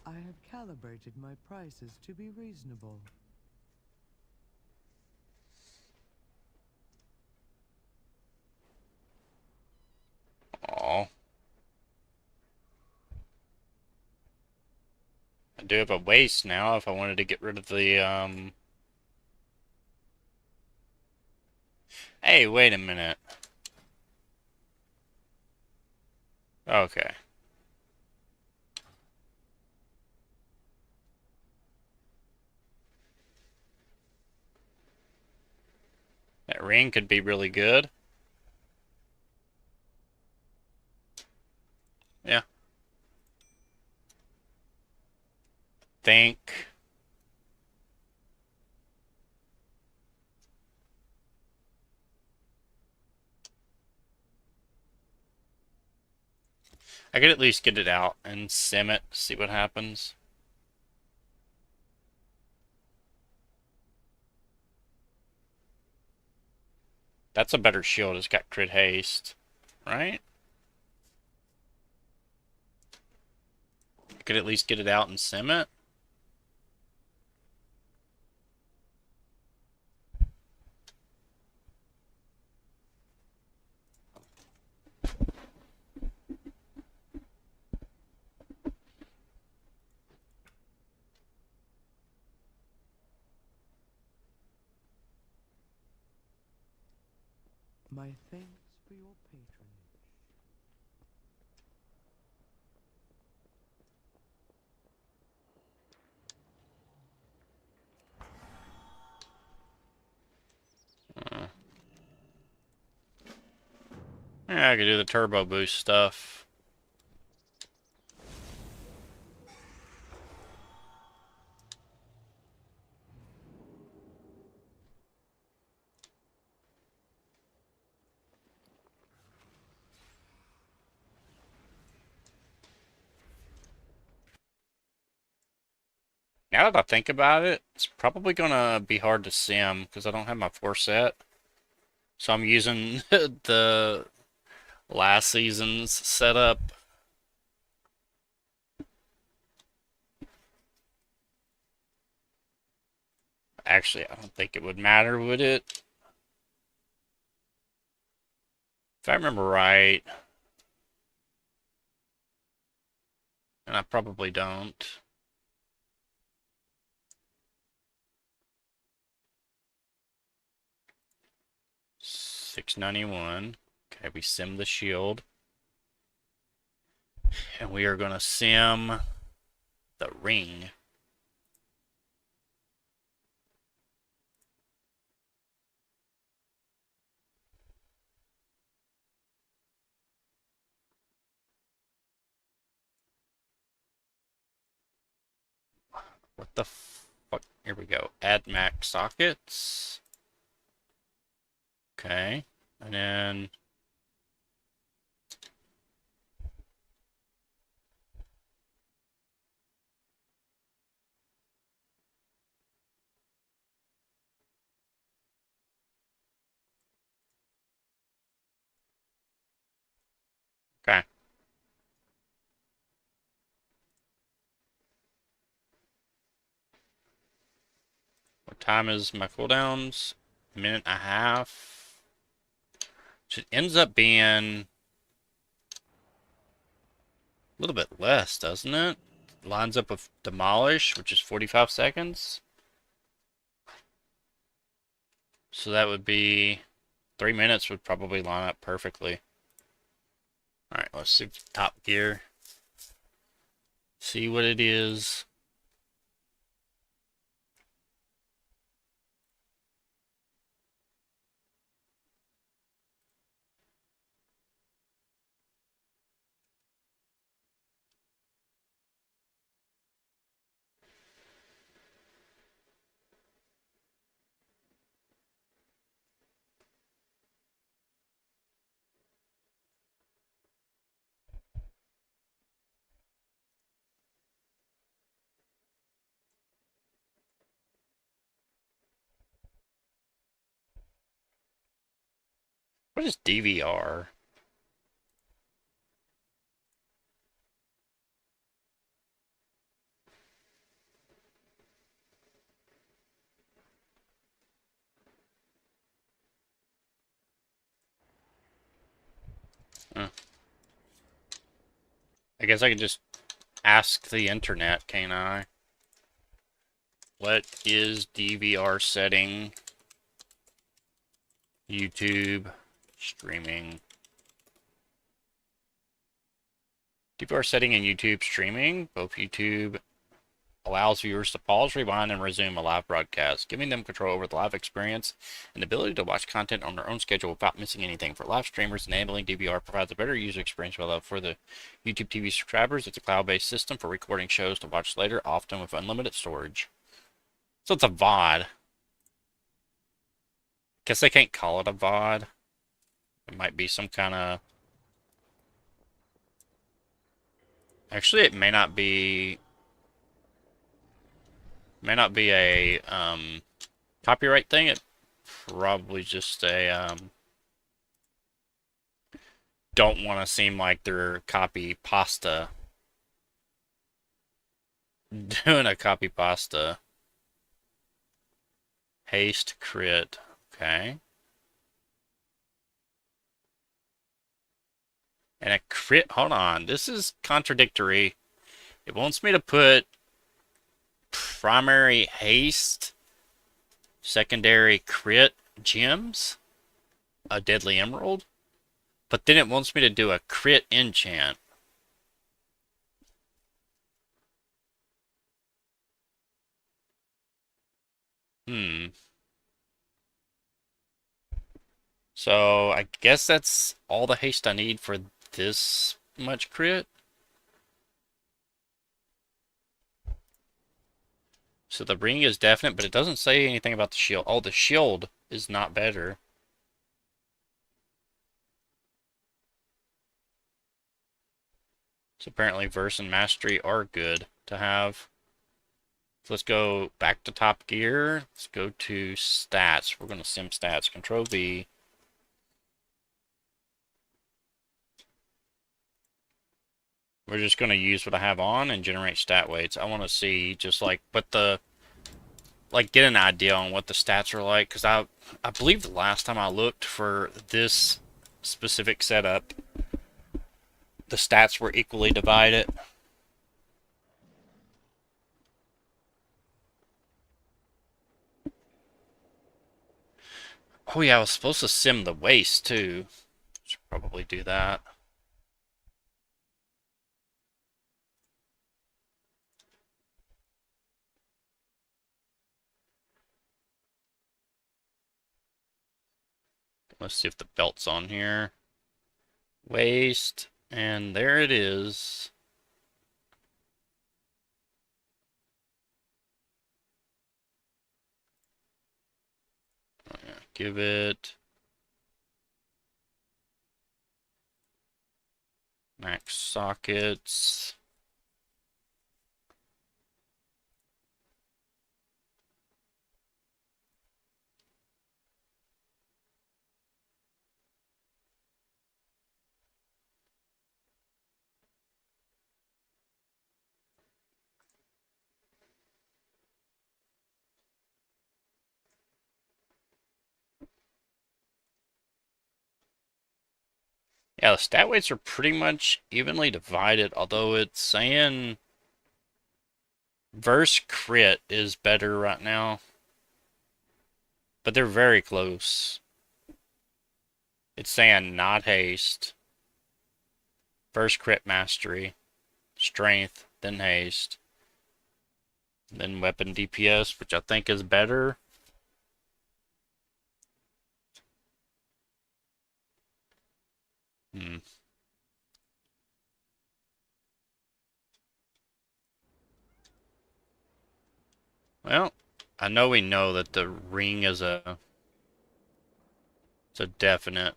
I have calibrated my prices to be reasonable. Aw. I do have a waste now if I wanted to get rid of the, Hey, wait a minute. Okay. That ring could be really good. Yeah. Think. I could at least get it out and sim it, see what happens. That's a better shield. It's got crit haste, right? I could at least get it out and sim it. My thanks for your patronage. Uh, yeah, I could do the turbo boost stuff. Now that I think about it, it's probably gonna be hard to sim because I don't have my 4 set. So I'm using the last season's setup. Actually, I don't think it would matter, would it? If I remember right, and I probably don't. $691. Okay, we sim the shield. And we are gonna sim the ring. What the fuck? Here we go. Add max sockets. Okay. And then okay. What time is my cooldowns? A minute and a half. So it ends up being a little bit less, doesn't it? Lines up with demolish, which is 45 seconds. So that would be 3 minutes would probably line up perfectly. Alright, let's see top gear. See what it is. What is DVR? I guess I could just ask the internet, can't I? What is DVR setting? YouTube streaming. People are setting in YouTube streaming. Both YouTube allows viewers to pause, rewind, and resume a live broadcast, giving them control over the live experience and the ability to watch content on their own schedule without missing anything. For live streamers, enabling DVR provides a better user experience, while for the YouTube TV subscribers, it's a cloud-based system for recording shows to watch later, often with unlimited storage. So it's a VOD. Guess they can't call it a VOD. It might be some kind of... Actually, it may not be a copyright thing. It probably just a don't want to seem like they're copy pasta doing a copy pasta. Haste crit. Okay. And a crit. Hold on. This is contradictory. It wants me to put primary haste, secondary crit gems, a deadly emerald, but then it wants me to do a crit enchant. So I guess that's all the haste I need for this much crit. So the ring is definite, but it doesn't say anything about the shield. Oh, the shield is not better. So apparently Verse and Mastery are good to have. So let's go back to Top Gear. Let's go to Stats. We're going to sim Stats. Control V. We're just going to use what I have on and generate stat weights. I want to see just like what the... Like get an idea on what the stats are like. Because I believe the last time I looked for this specific setup, the stats were equally divided. Oh yeah, I was supposed to sim the waist too. Should probably do that. Let's see if the belt's on here. Waist, and there it is. Oh, yeah. Give it max sockets. Yeah, the stat weights are pretty much evenly divided, although it's saying Verse crit is better right now. But they're very close. It's saying not haste, Verse crit mastery, strength, then haste, then weapon DPS, which I think is better. Hmm. Well, I know we know that the ring is it's a definite.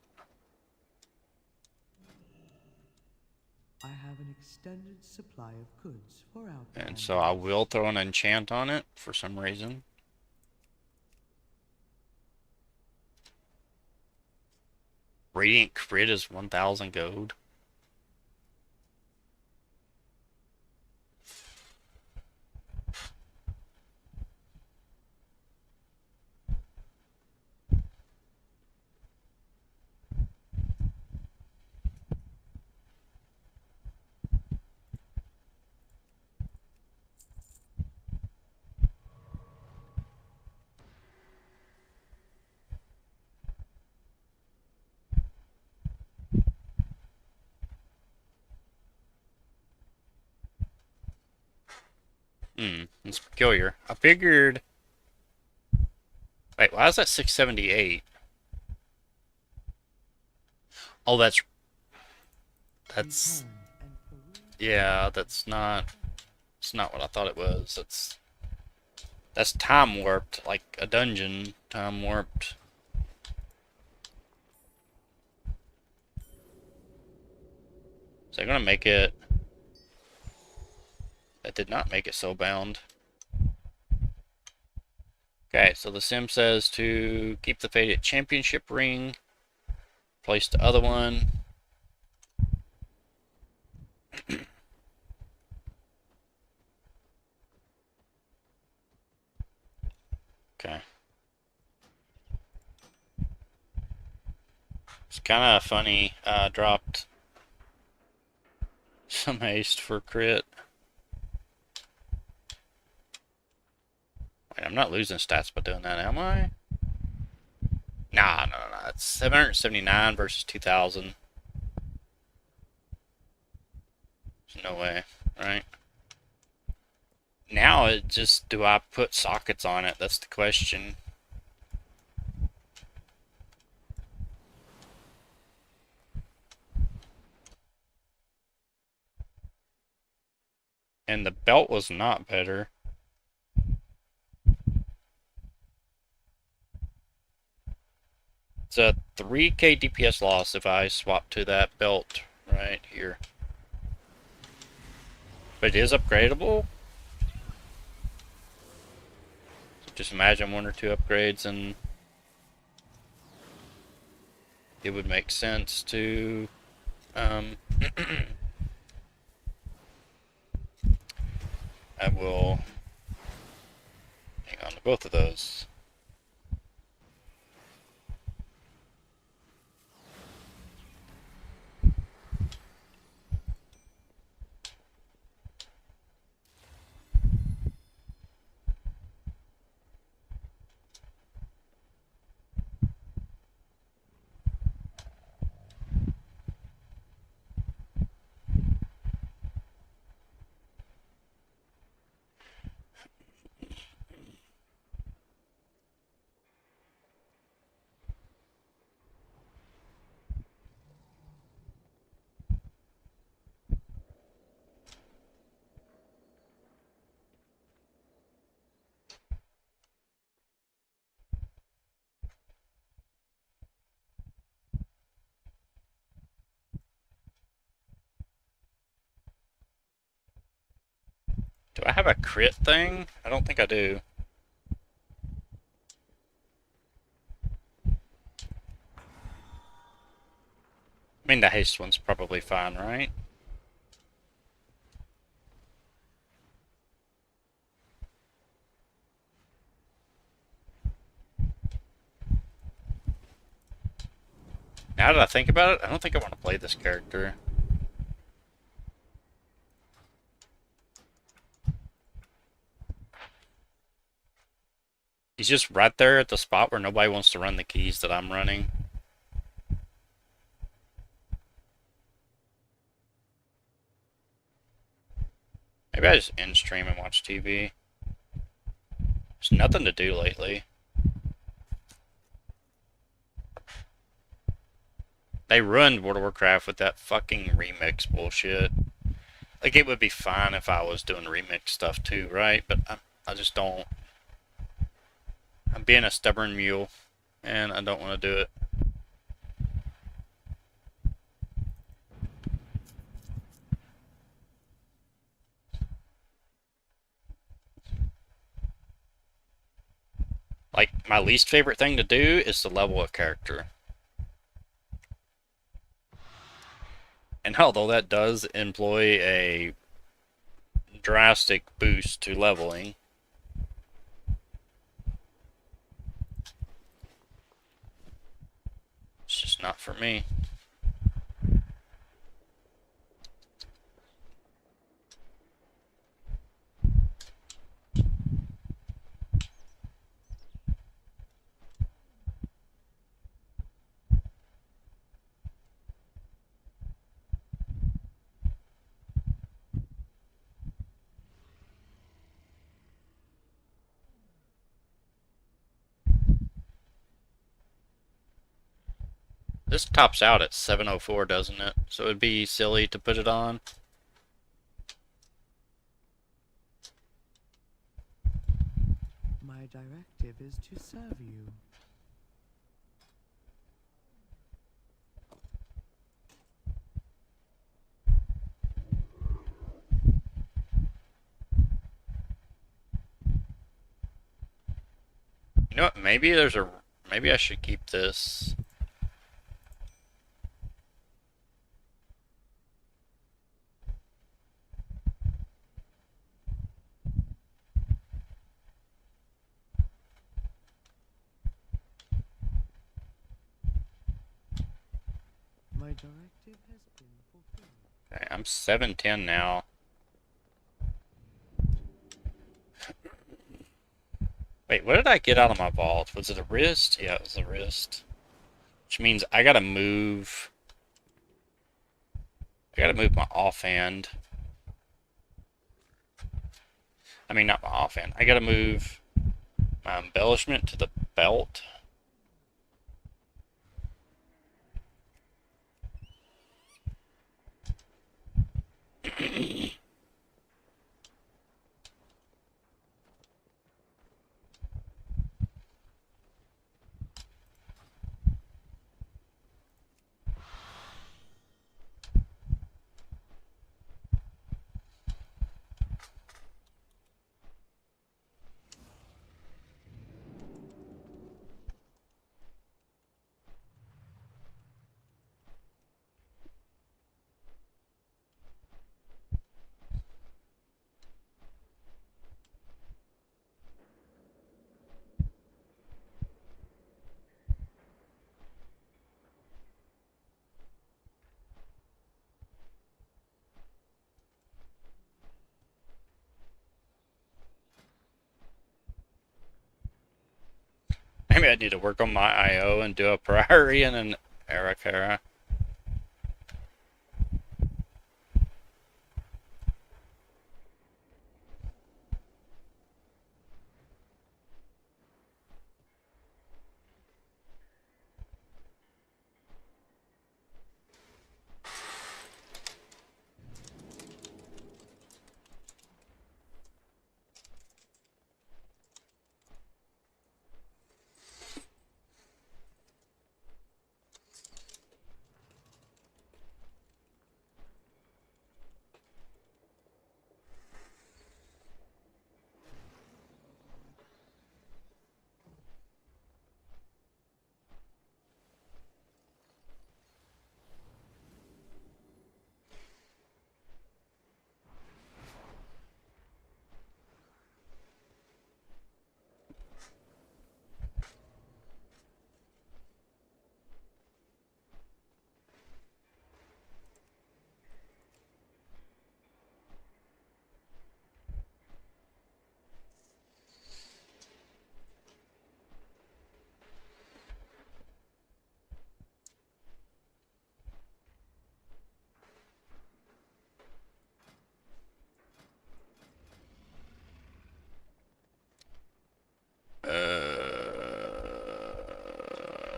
I have an extended supply of goods for outlanders. And so I will throw an enchant on it for some reason. Radiant crit is 1,000 gold. It's peculiar. I figured. Wait, why is that 678? Oh, that's Return and peruse yeah. That's not. It's not what I thought it was. That's time warped, like a dungeon. Time warped. Is that gonna make it? That did not make it so bound. Okay, so the sim says to keep the faded championship ring. Place the other one. Okay. It's kind of funny. Dropped some haste for crit. Wait, I'm not losing stats by doing that, am I? Nah, no. It's 779 versus 2,000. There's no way, right? Now it just, do I put sockets on it? That's the question. And the belt was not better. It's a 3k DPS loss if I swap to that belt right here. But it is upgradable. So just imagine 1 or 2 upgrades and it would make sense to I will hang on to both of those. Do I have a crit thing? I don't think I do. I mean, the haste one's probably fine, right? Now that I think about it, I don't think I want to play this character. He's just right there at the spot where nobody wants to run the keys that I'm running. Maybe I just end stream and watch TV. There's nothing to do lately. They ruined World of Warcraft with that fucking remix bullshit. Like, it would be fine if I was doing remix stuff too, right? But I just don't. I'm being a stubborn mule, and I don't want to do it. Like, my least favorite thing to do is to level a character. And although that does employ a drastic boost to leveling, it's just not for me. This tops out at 704, doesn't it? So it'd be silly to put it on. My directive is to serve you. You know what? Maybe I should keep this. My directive has been fulfilled. Okay, I'm 710 now. Wait, what did I get out of my vault? Was it a wrist? Yeah, it was a wrist. Which means I gotta move. I gotta move my offhand. I mean, not my offhand. I gotta move my embellishment to the belt. Maybe I need to work on my IO and do a priority and an Arakara.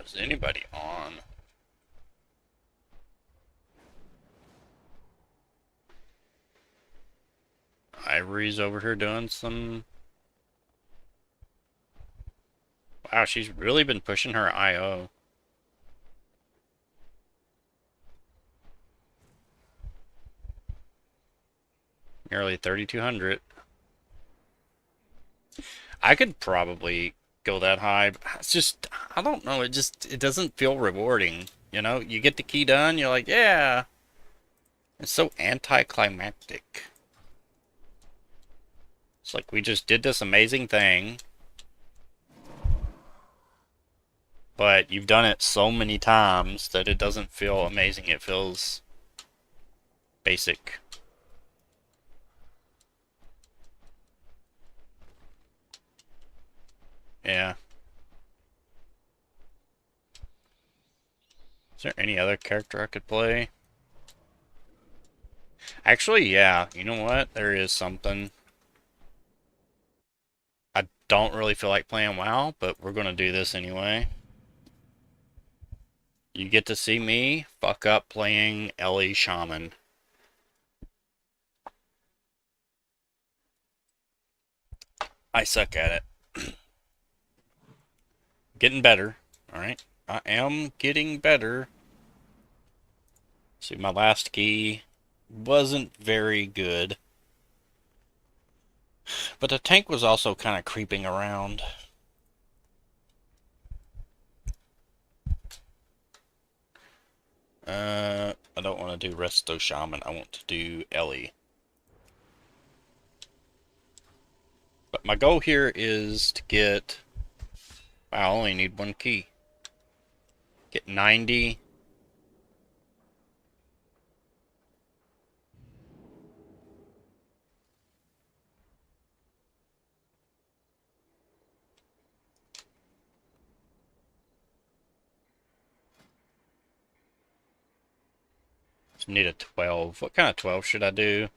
Is anybody on? Ivory's over here doing some. Wow, she's really been pushing her IO. Nearly 3,200. I could probably go that high. But it's just, I don't know. It doesn't feel rewarding. You know, you get the key done, you're like, yeah. It's so anticlimactic. It's like we just did this amazing thing, but you've done it so many times that it doesn't feel amazing. It feels basic. Yeah. Is there any other character I could play? Actually, yeah. You know what? There is something. I don't really feel like playing WoW, but we're gonna do this anyway. You get to see me fuck up playing Ellie Shaman. I suck at it. Getting better. Alright. I am getting better. See, my last key wasn't very good. But the tank was also kind of creeping around. I don't want to do Resto Shaman. I want to do Ellie. But my goal here is to get... Wow, I only need one key. Get 90. Just need a 12. What kind of 12 should I do?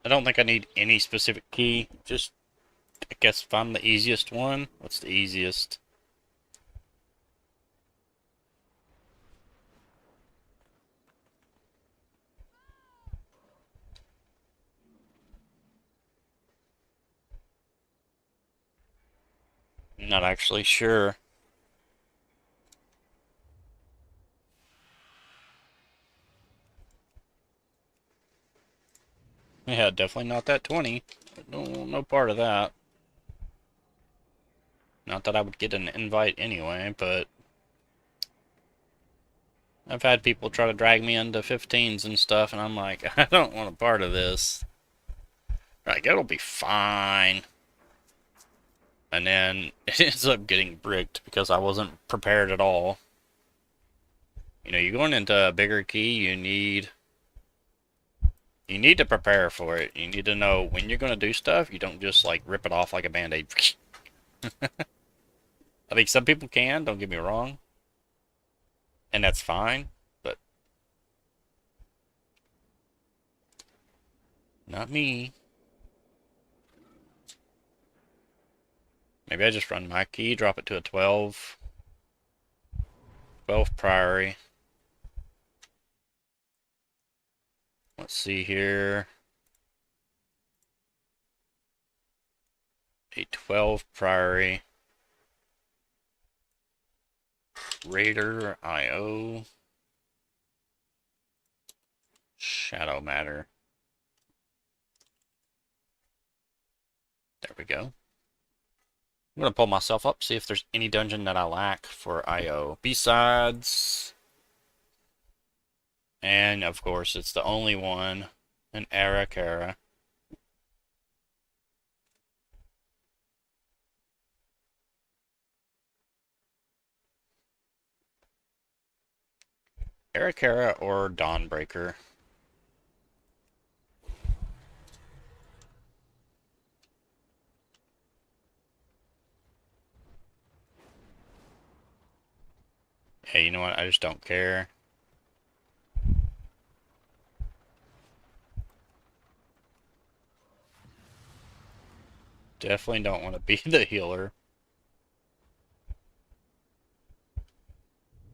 I don't think I need any specific key. Just, I guess, find the easiest one. What's the easiest? Not actually sure. Yeah, definitely not that 20. No, no part of that. Not that I would get an invite anyway, but I've had people try to drag me into 15s and stuff, and I'm like, I don't want a part of this. Like, it'll be fine. And then it ends up getting bricked because I wasn't prepared at all. You know, you're going into a bigger key, you need to prepare for it. You need to know when you're going to do stuff. You don't just, like, rip it off like a band-aid. I think some people can, don't get me wrong. And that's fine, but not me. Maybe I just run my key, drop it to a 12. 12 Priory. Let's see here. A 12 Priory. Raider IO. Shadow Matter. There we go. I'm going to pull myself up, see if there's any dungeon that I lack for IO. Besides... And, of course, it's the only one in Arakara. Arakara or Dawnbreaker. Hey, you know what? I just don't care. Definitely don't want to be the healer.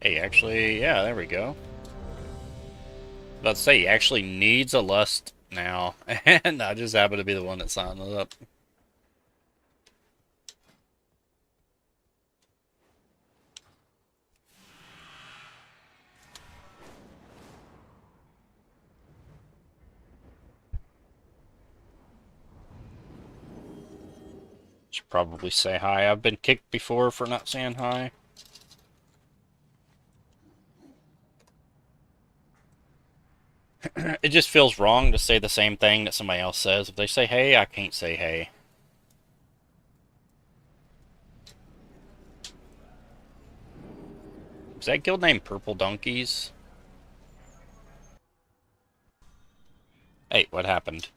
Hey, actually, yeah, there we go. Let's say he actually needs a lust now, and I just happen to be the one that signed it up. Should probably say hi. I've been kicked before for not saying hi. It just feels wrong to say the same thing that somebody else says. If they say hey, I can't say hey. Is that guild named Purple Donkeys? Hey, what happened?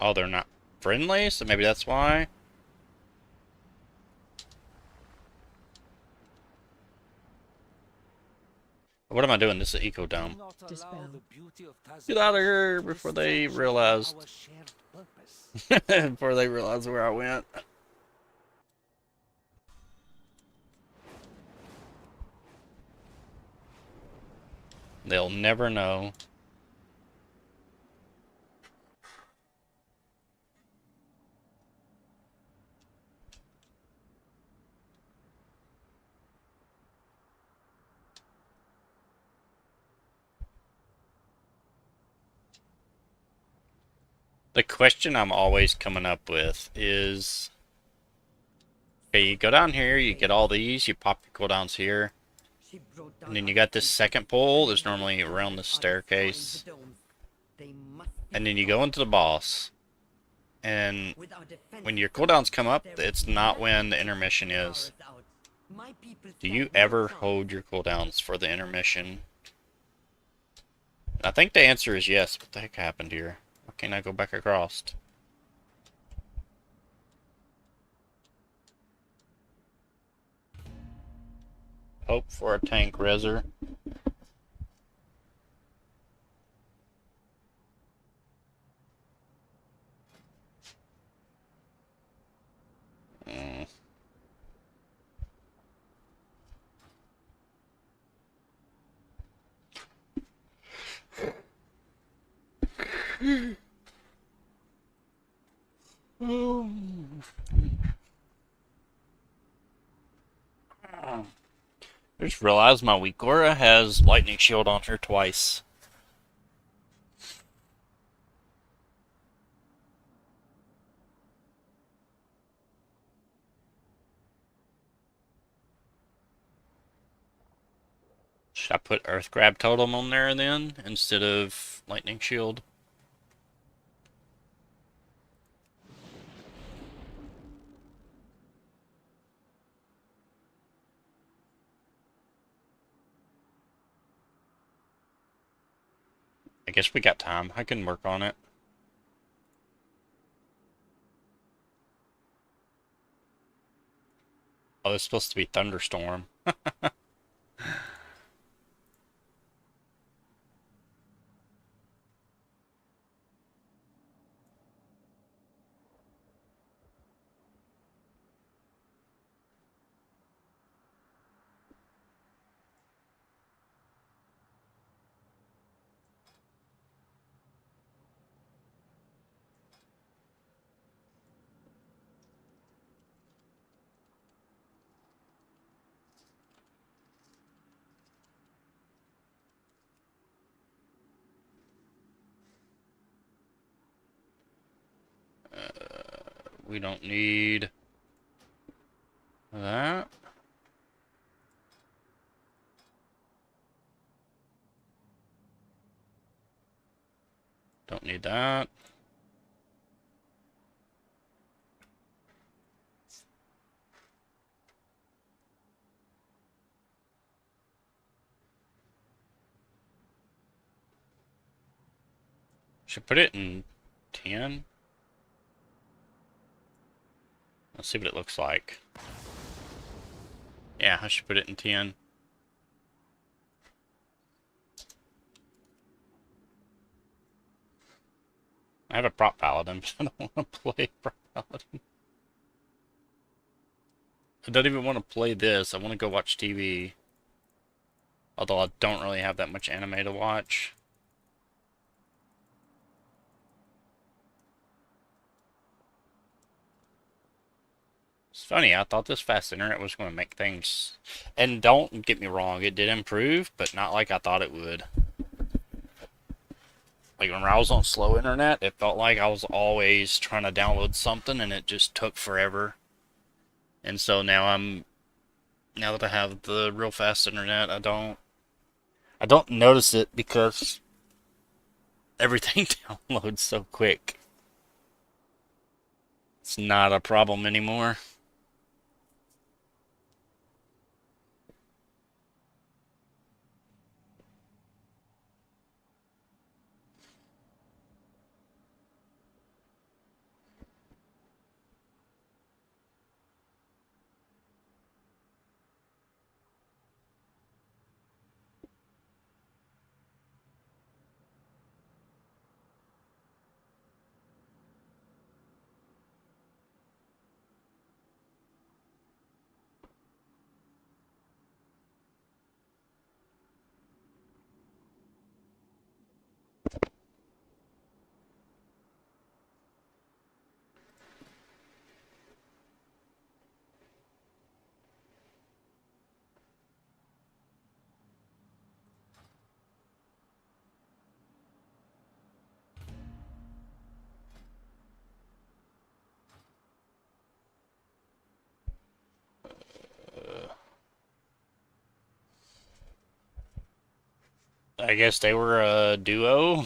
Oh, they're not friendly, so maybe that's why. What am I doing? This is Eco Dome. Dispel. Get out of here before they realized. Before they realized where I went. They'll never know. The question I'm always coming up with is, okay, you go down here, you get all these, you pop your cooldowns here, and then you got this second pole that's normally around the staircase, and then you go into the boss, and when your cooldowns come up, it's not when the intermission is. Do you ever hold your cooldowns for the intermission? I think the answer is yes. What the heck happened here? Why can't I go back across? Hope for a tank reser. Mm. I just realized my weak aura has lightning shield on her twice. Should I put Earth Grab Totem on there then instead of Lightning Shield? I guess we got time. I can work on it. Oh, it's supposed to be Thunderstorm. We don't need that. Don't need that. Should put it in 10. Let's see what it looks like. Yeah, I should put it in 10. I have a prop paladin, but I don't want to play prop paladin. I don't even want to play this. I want to go watch TV. Although I don't really have that much anime to watch. It's funny, I thought this fast internet was going to make things... And don't get me wrong, it did improve, but not like I thought it would. Like when I was on slow internet, it felt like I was always trying to download something and it just took forever. And so now that I have the real fast internet, I don't notice it because everything downloads so quick. It's not a problem anymore. I guess they were a duo.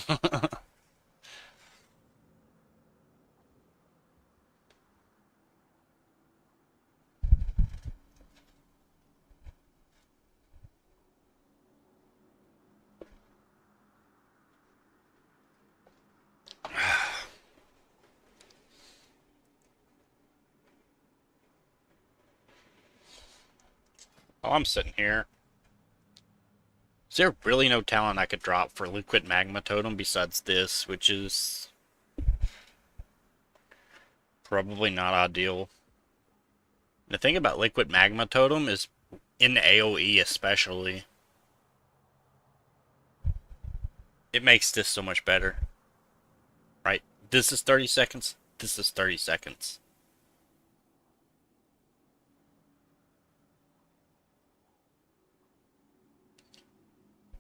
Oh, I'm sitting here. Is there really no talent I could drop for Liquid Magma Totem besides this, which is probably not ideal? The thing about Liquid Magma Totem is in AoE especially, it makes this so much better. Right? This is 30 seconds. This is 30 seconds.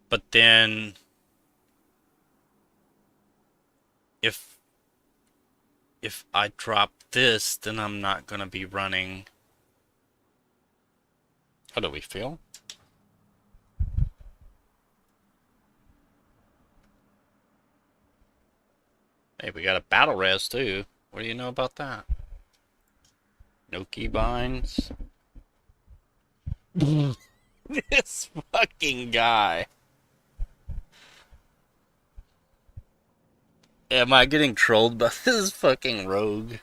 But then if I drop this, then I'm not gonna be running. How do we feel? Hey, we got a battle res too. What do you know about that? No keybinds. This fucking guy. Am I getting trolled by this fucking rogue?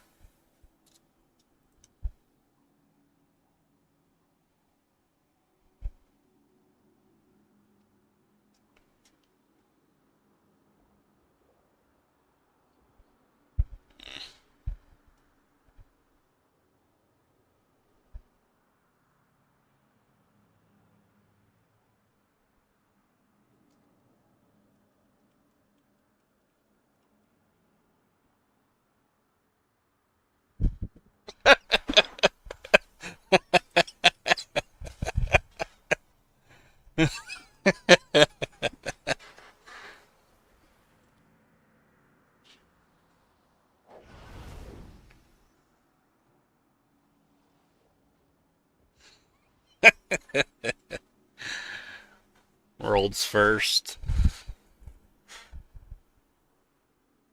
World's first.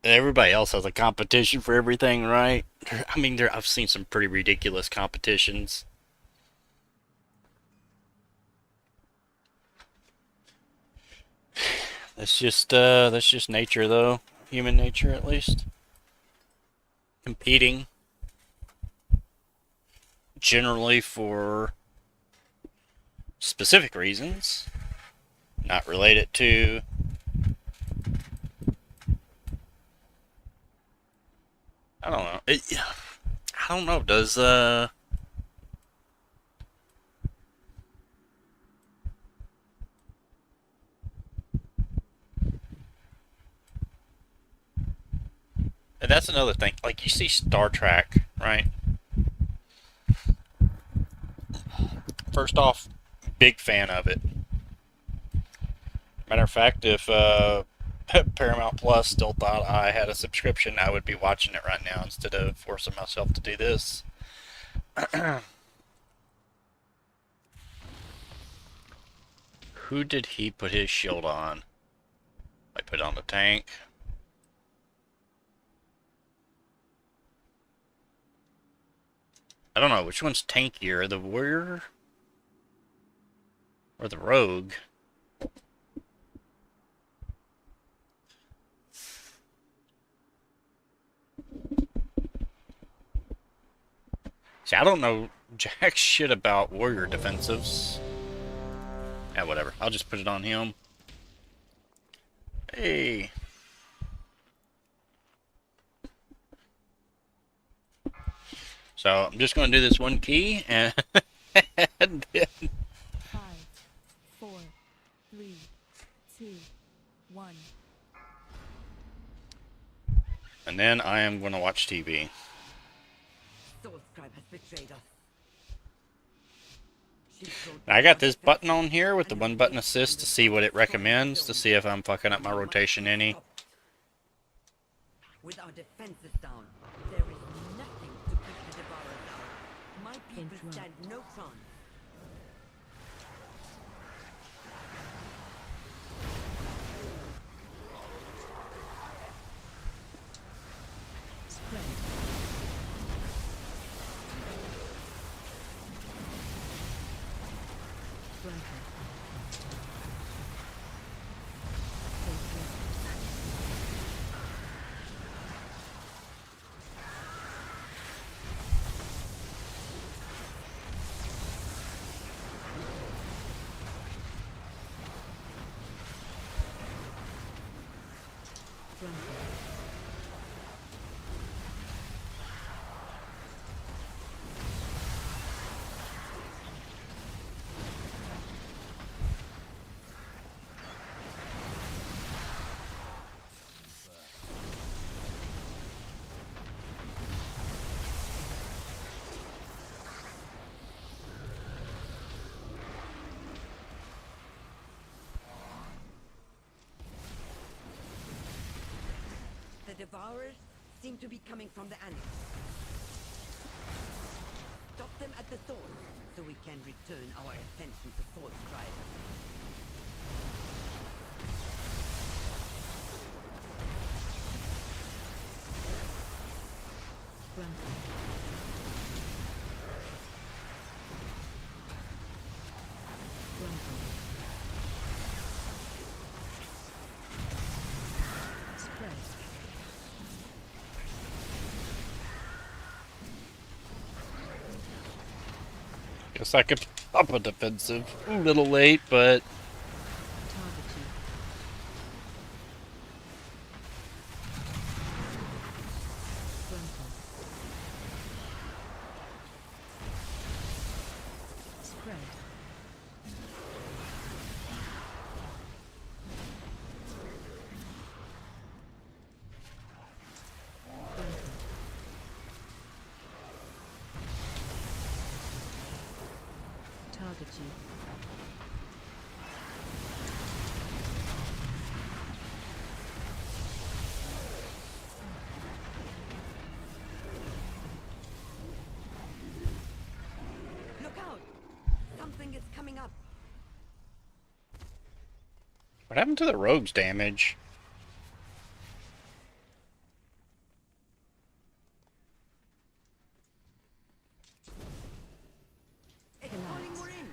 Everybody else has a competition for everything, right? I mean, I've seen some pretty ridiculous competitions. That's just nature, though. Human nature, at least. Competing, generally for specific reasons, not related to I don't know. I don't know. Does and that's another thing. Like you see Star Trek, right? First off, big fan of it. Matter of fact, if Paramount Plus still thought I had a subscription, I would be watching it right now instead of forcing myself to do this. Who did he put his shield on? I put it on the tank. I don't know, which one's tankier, the warrior or the rogue? See, I don't know jack shit about warrior defensives. Yeah, whatever. I'll just put it on him. Hey. So I'm just going to do this one key and, and then 5, 4, 3, 2, 1. and then I am going to watch TV. Soulscribe has betrayed us. I got this button on here with the one button assist to see what it recommends, to see if I'm fucking up my rotation any. With our defenses down, there is nothing to keep the Devourers out. My people stand no chance. Spread. Flanker. The Devourers seem to be coming from the annex. Stop them at the source, so we can return our attention to Soulscribe. Guess I could up a defensive. A little late, but Target you. Look out! Something is coming up. what happened to the rogue's damage? It's calling more in.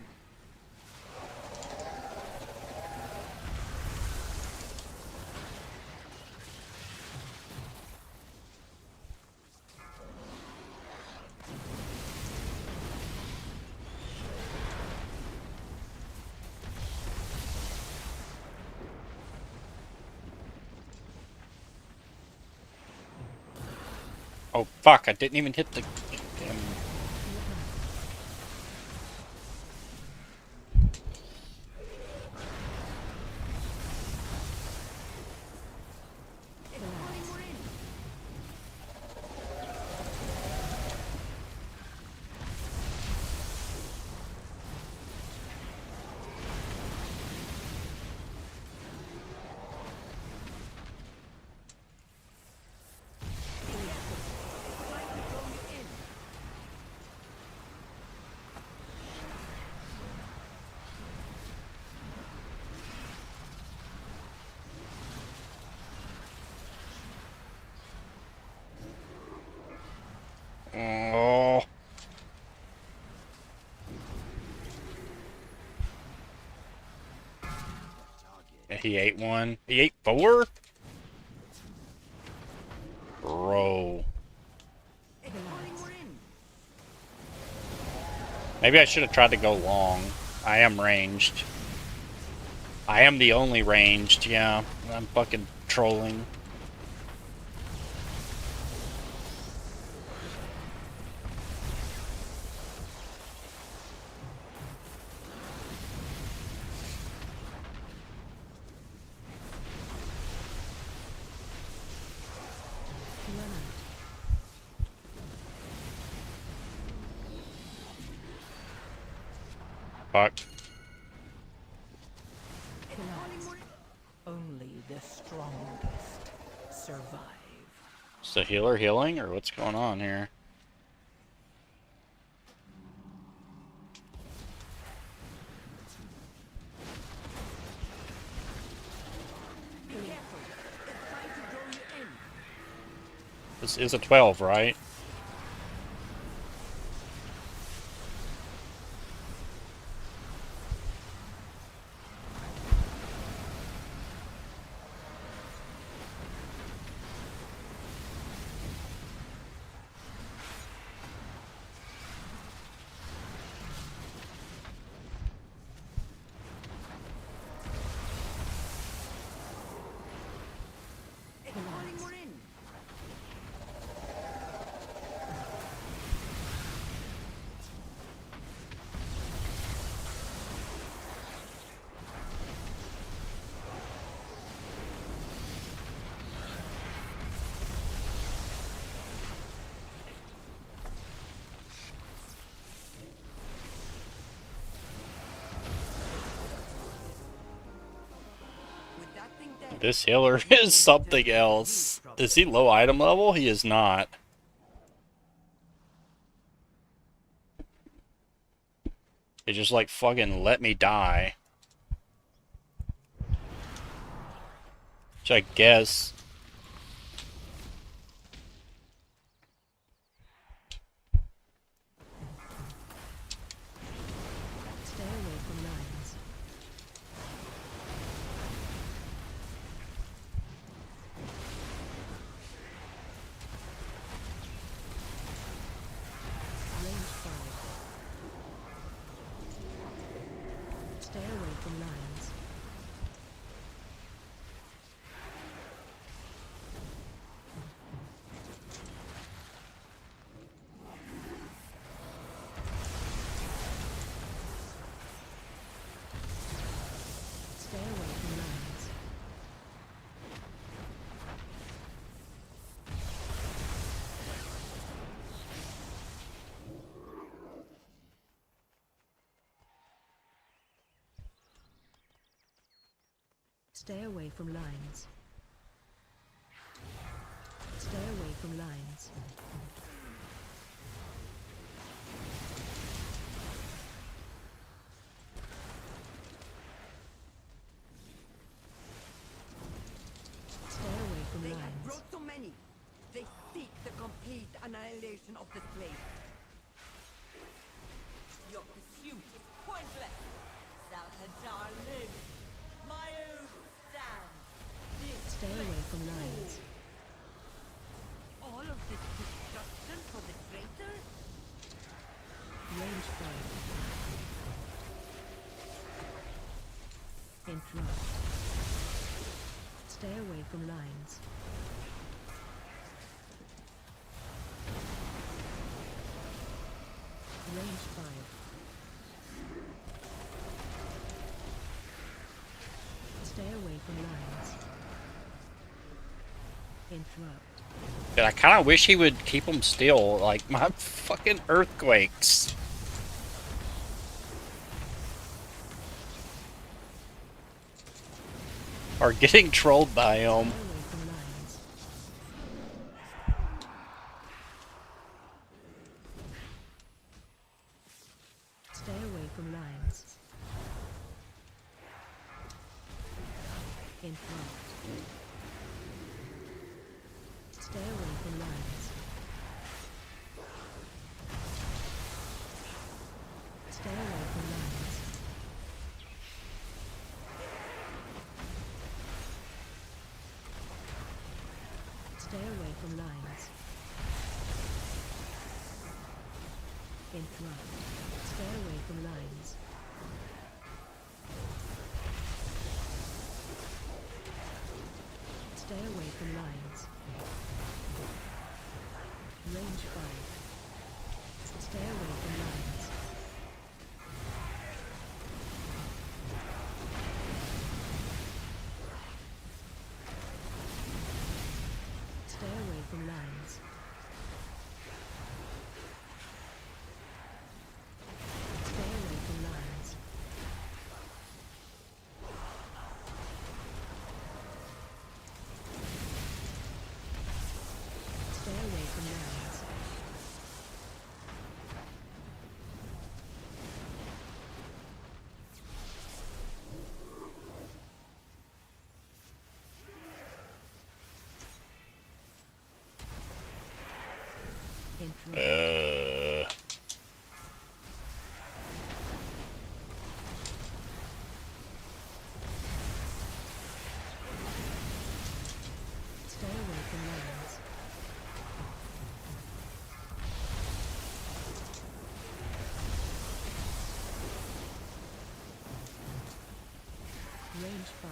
Oh fuck, I didn't even hit the damn. It's calling more in. He ate one. He ate 4? Bro. It's falling, we're in. Maybe I should have tried to go long. I am ranged. I am the only ranged, yeah. I'm fucking trolling. Fuck. Only the strongest survive. Is the healer healing, or what's going on here? Be careful. It's trying to draw you in. This is a 12, right? It's falling, we're in. With that thing dead, This healer is something else. Is he low item level? He is not. He just like fucking let me die. Which I guess. Stay away from lines. Range 5. Stay away from lines. Stay away from lines. Stay away from lines. Stay away from lines. Stay away from they have lines. brought so many. They seek the complete annihilation of this place. Your pursuit is pointless. Salhajar lives. My own stands. This Stay away from lines. all of this destruction for the traitor? Range 5. Interrupt. Stay away from lines. Range 5. Stay away from lines. Interrupt. But I kind of wish he would keep them still. Like my fucking earthquakes. Are getting trolled by him. Stay away from lines. Stay away from lines. Interrupt. Stay away from lines. Stay away from lines. Stay away from lines. Interrupt. Stay away from lines. Stay away from lines. Range 5. Stay away from lines. Stay away from lines. Stay away from lines. Stay away from lines. Interrupt. Stay away from lines. Range 5.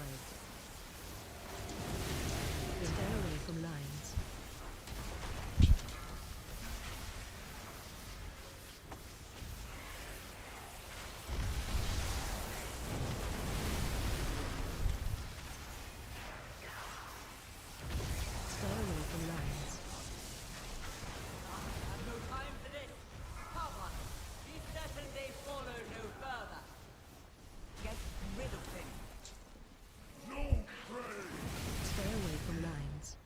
Stay away from lines. Stay away from lines. Have no time for this. Come on. Be certain they follow no further. Get rid of him. Stay away from lines.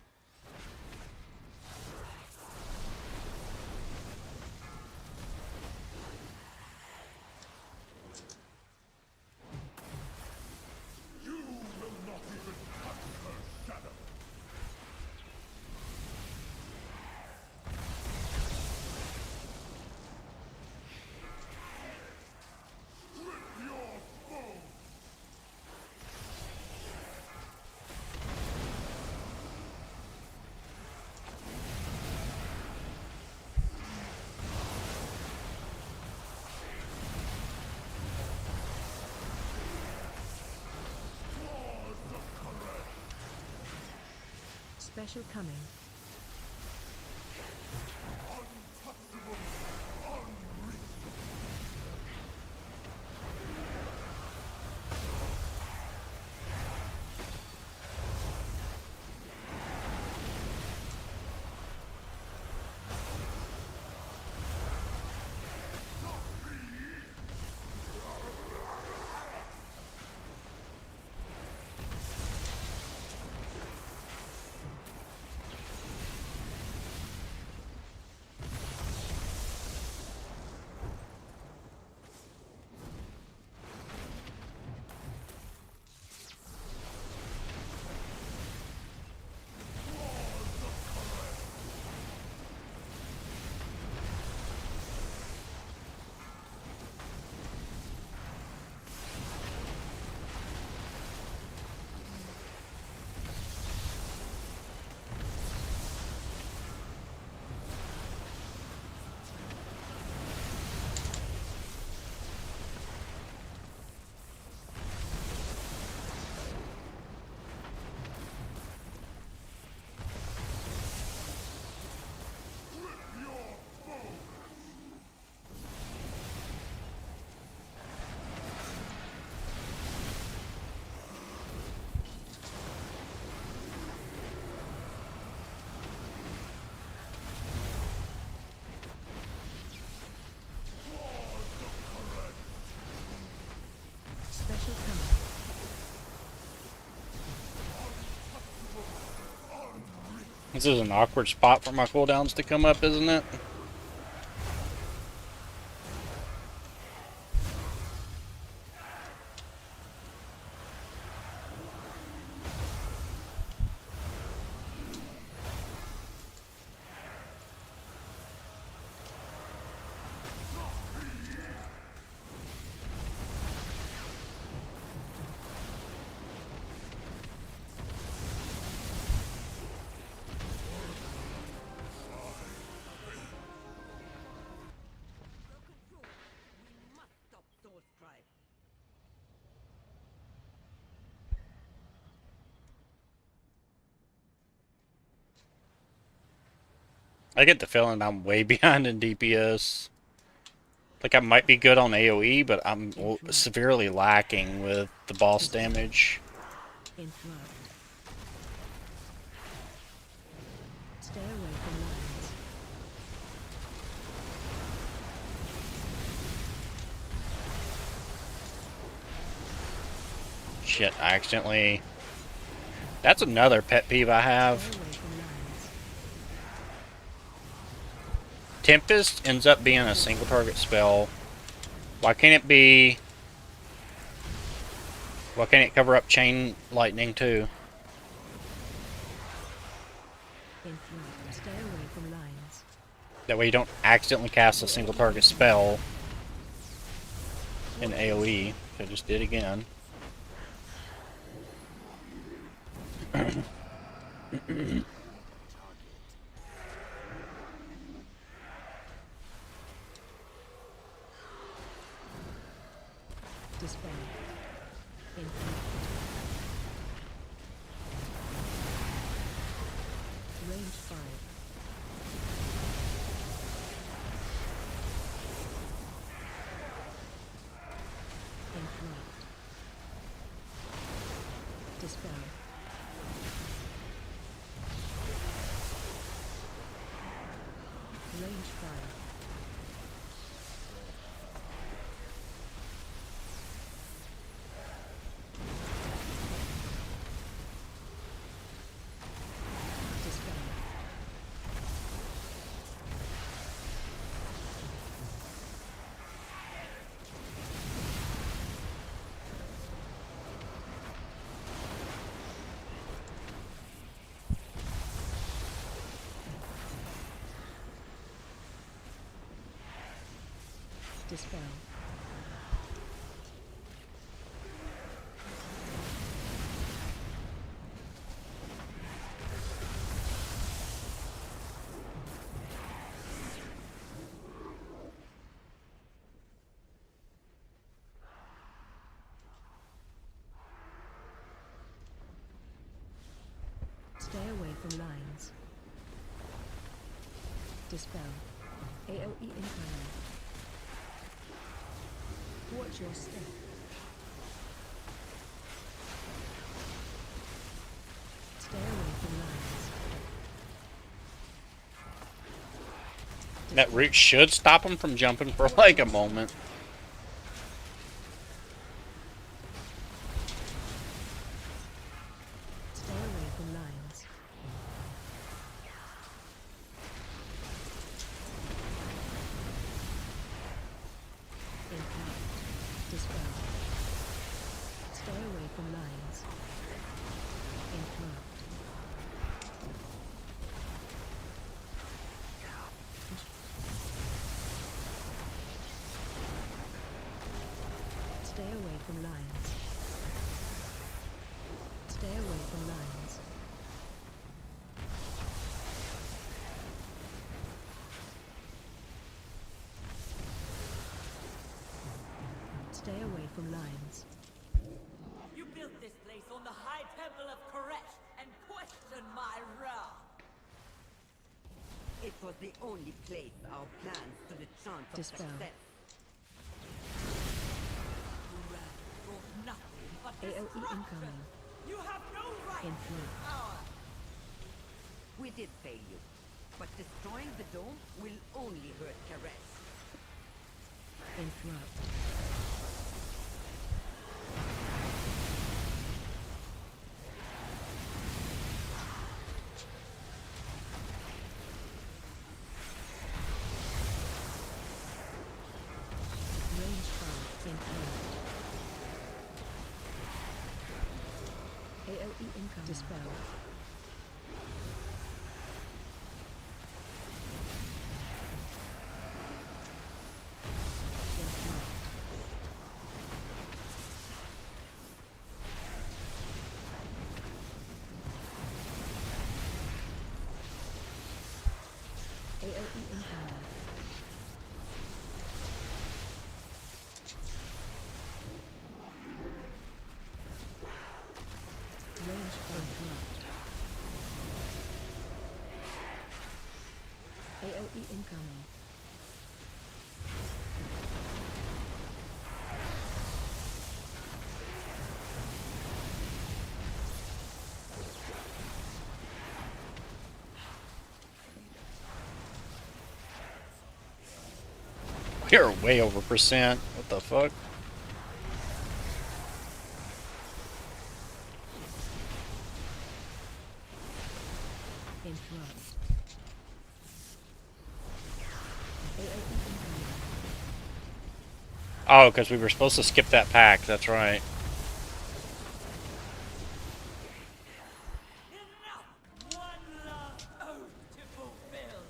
Special coming. Special coming. This is an awkward spot for my cooldowns to come up, isn't it? I get the feeling I'm way behind in DPS. Like I might be good on AoE, but I'm severely lacking with the boss damage. Interrupt. Stay away from lines. Shit, I accidentally... That's another pet peeve I have. Stay away from lines. Tempest ends up being a single target spell. Why can't it be... Why can't it cover up Chain Lightning too? Interrupt. Stay away from lines. That way you don't accidentally cast a single target spell in AoE. I just did again. Dispel. Interrupt. Range 5. Interrupt. Dispel. Range 5. Dispel. Dispel. Stay away from lines. Dispel. AoE incoming. Watch your step. Stay away from lines. That root should stop him from jumping for like a moment. Stay away from lines. Interrupt. Dispel. Stay away from lines. Interrupt. Stay away from lines. Stay away from lines. Stay away from lines. You built this place on the high temple of Koresh and questioned my wrath. It was the only place our plans stood a chance of Dispel. success. Wrath brought nothing but AoE destruction. incoming. You have no right to Interrupt. power. We did fail you, but destroying the dome will only hurt Karesh. Interrupt. Range 5. Interrupt. AoE incoming. Dispel. Interrupt. AoE incoming. Range 5. Interrupt. AoE incoming. We're way over percent. What the fuck? Interrupt. AoE incoming. Oh, because we were supposed to skip that pack. That's right. Enough! One last oath to fulfill.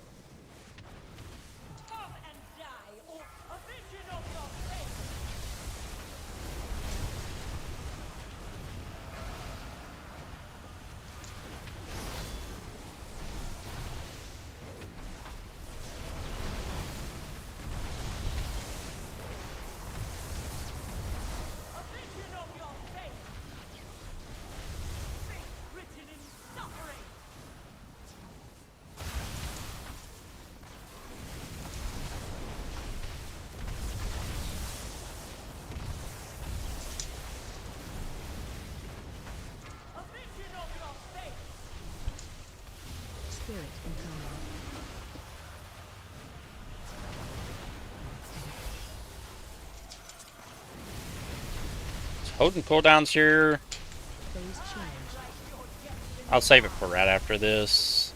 Come and die, or a vision of your fate. A vision of your fate. Fate written in suffering. A vision of your fate. Spirit incoming. Holding cooldowns here. Phase change. I'll save it for right after this.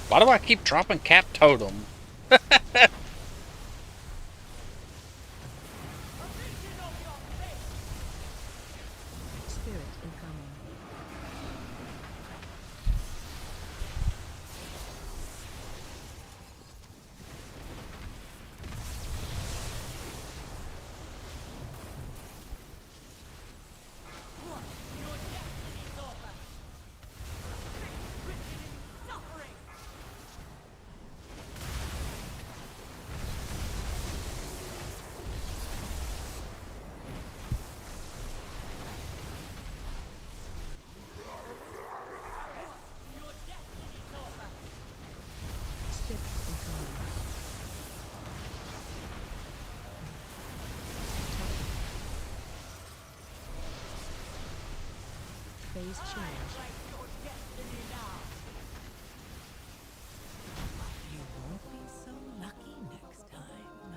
Why do I keep dropping cap totem? A vision of your fate. Spirit incoming. What? Your destiny's over. Fate written in suffering. Your destiny's over. Spirit incoming. Phase change. Write your destiny now. You won't be so lucky next time.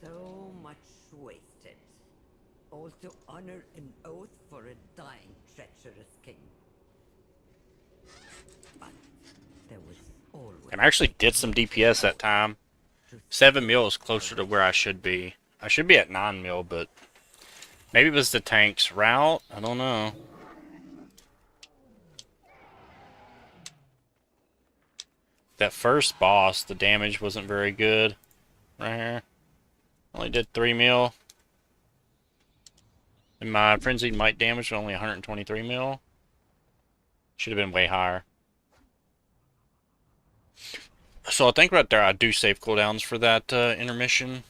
So much wasted. All to honor an oath for a dying, treacherous king. But there was always... I actually did some DPS that time. 7 mil is closer to where I should be. I should be at 9 mil, but maybe it was the tank's route. I don't know. That first boss, the damage wasn't very good. Right here. Only did 3 mil. And my frenzied might damage was only 123 mil. Should have been way higher. So I think right there I do save cooldowns for that intermission.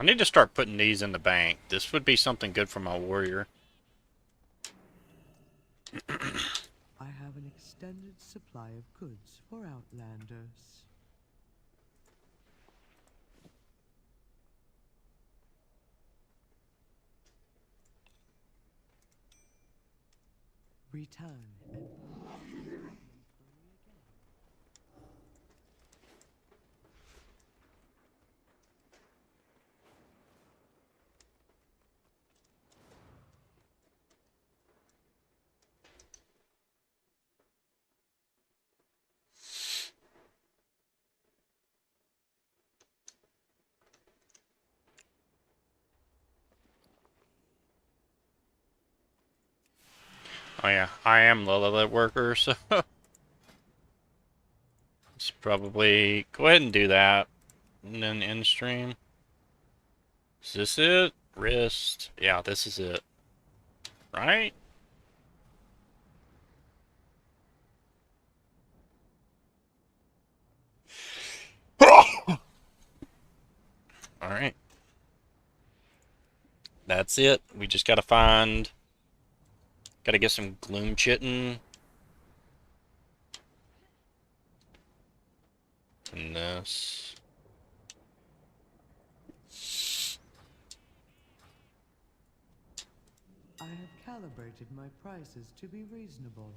I need to start putting these in the bank. This would be something good for my warrior. I have an extended supply of goods for Outlanders. Return and Oh yeah, I am the leather worker, so let's probably go ahead and do that. And then end stream. Is this it? Wrist. Yeah, this is it. Right? Alright. That's it. We just gotta find... Gotta get some gloom chitting. And this. I have calibrated my prices to be reasonable.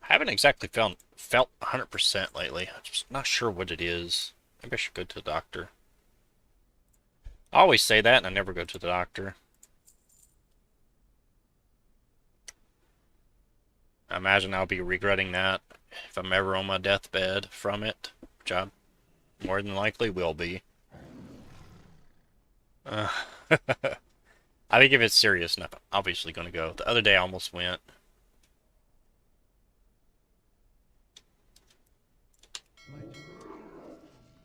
I haven't exactly felt 100% lately. I'm just not sure what it is. Maybe I should go to the doctor. I always say that and I never go to the doctor. I imagine I'll be regretting that if I'm ever on my deathbed from it, which I more than likely will be. I think if it's serious enough, I'm obviously going to go. The other day I almost went.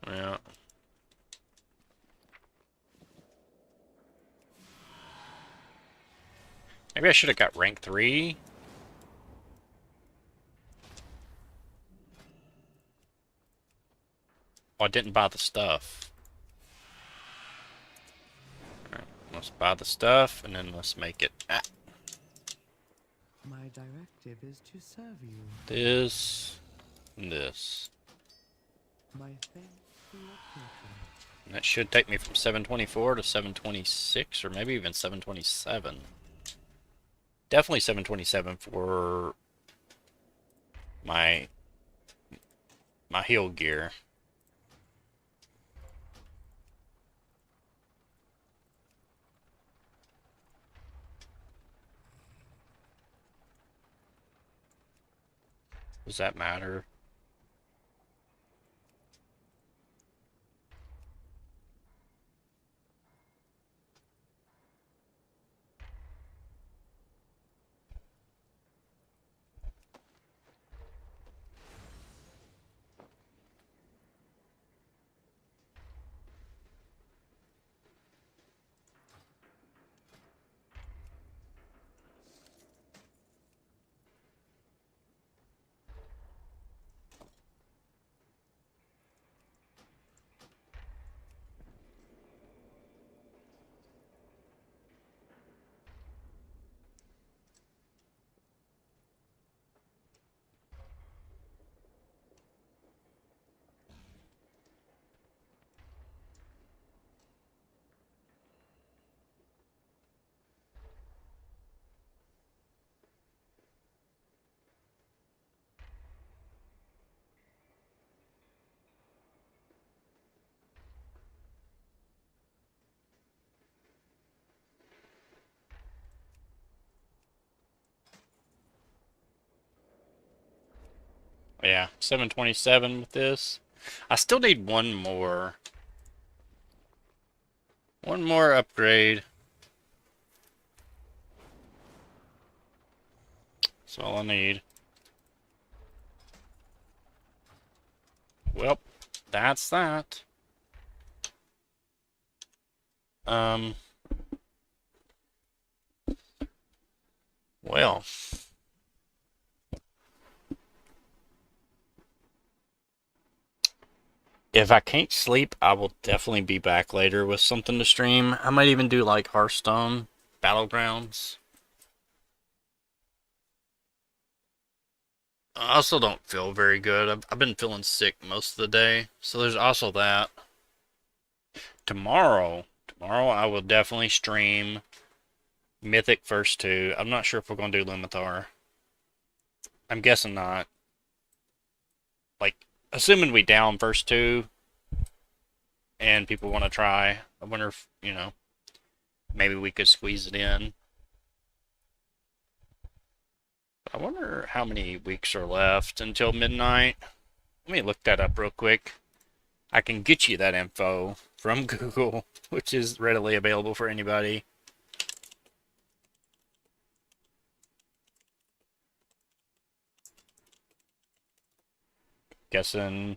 Yeah. Maybe I should have got rank 3. Oh, I didn't buy the stuff. Alright, let's buy the stuff, and then let's make it. My directive is to serve you. This, and this. My thanks for your patronage. And that should take me from 724 to 726, or maybe even 727. Definitely 727 for my heal gear. Does that matter? Yeah, 727 with this. I still need one more. One more upgrade. That's all I need. Well, that's that. Well. If I can't sleep, I will definitely be back later with something to stream. I might even do like Hearthstone, Battlegrounds. I also don't feel very good. I've been feeling sick most of the day, so there's also that. Tomorrow I will definitely stream Mythic first two. I'm not sure if we're going to do Lumathar. I'm guessing not. Like, assuming we down first two and people want to try. I wonder if, maybe we could squeeze it in. I wonder how many weeks are left until midnight. Let me look that up real quick. I can get you that info from Google, which is readily available for anybody. Guessing.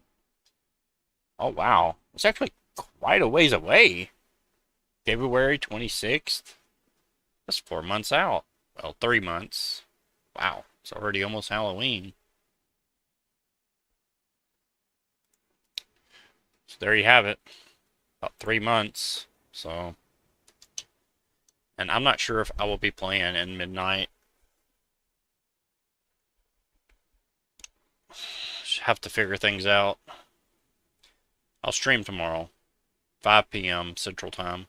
Oh, wow. It's actually quite a ways away. February 26th. That's 4 months out. Well, 3 months. Wow. It's already almost Halloween. So there you have it. About 3 months. So. And I'm not sure if I will be playing in midnight. Have to figure things out. I'll stream tomorrow. 5 p.m. Central Time.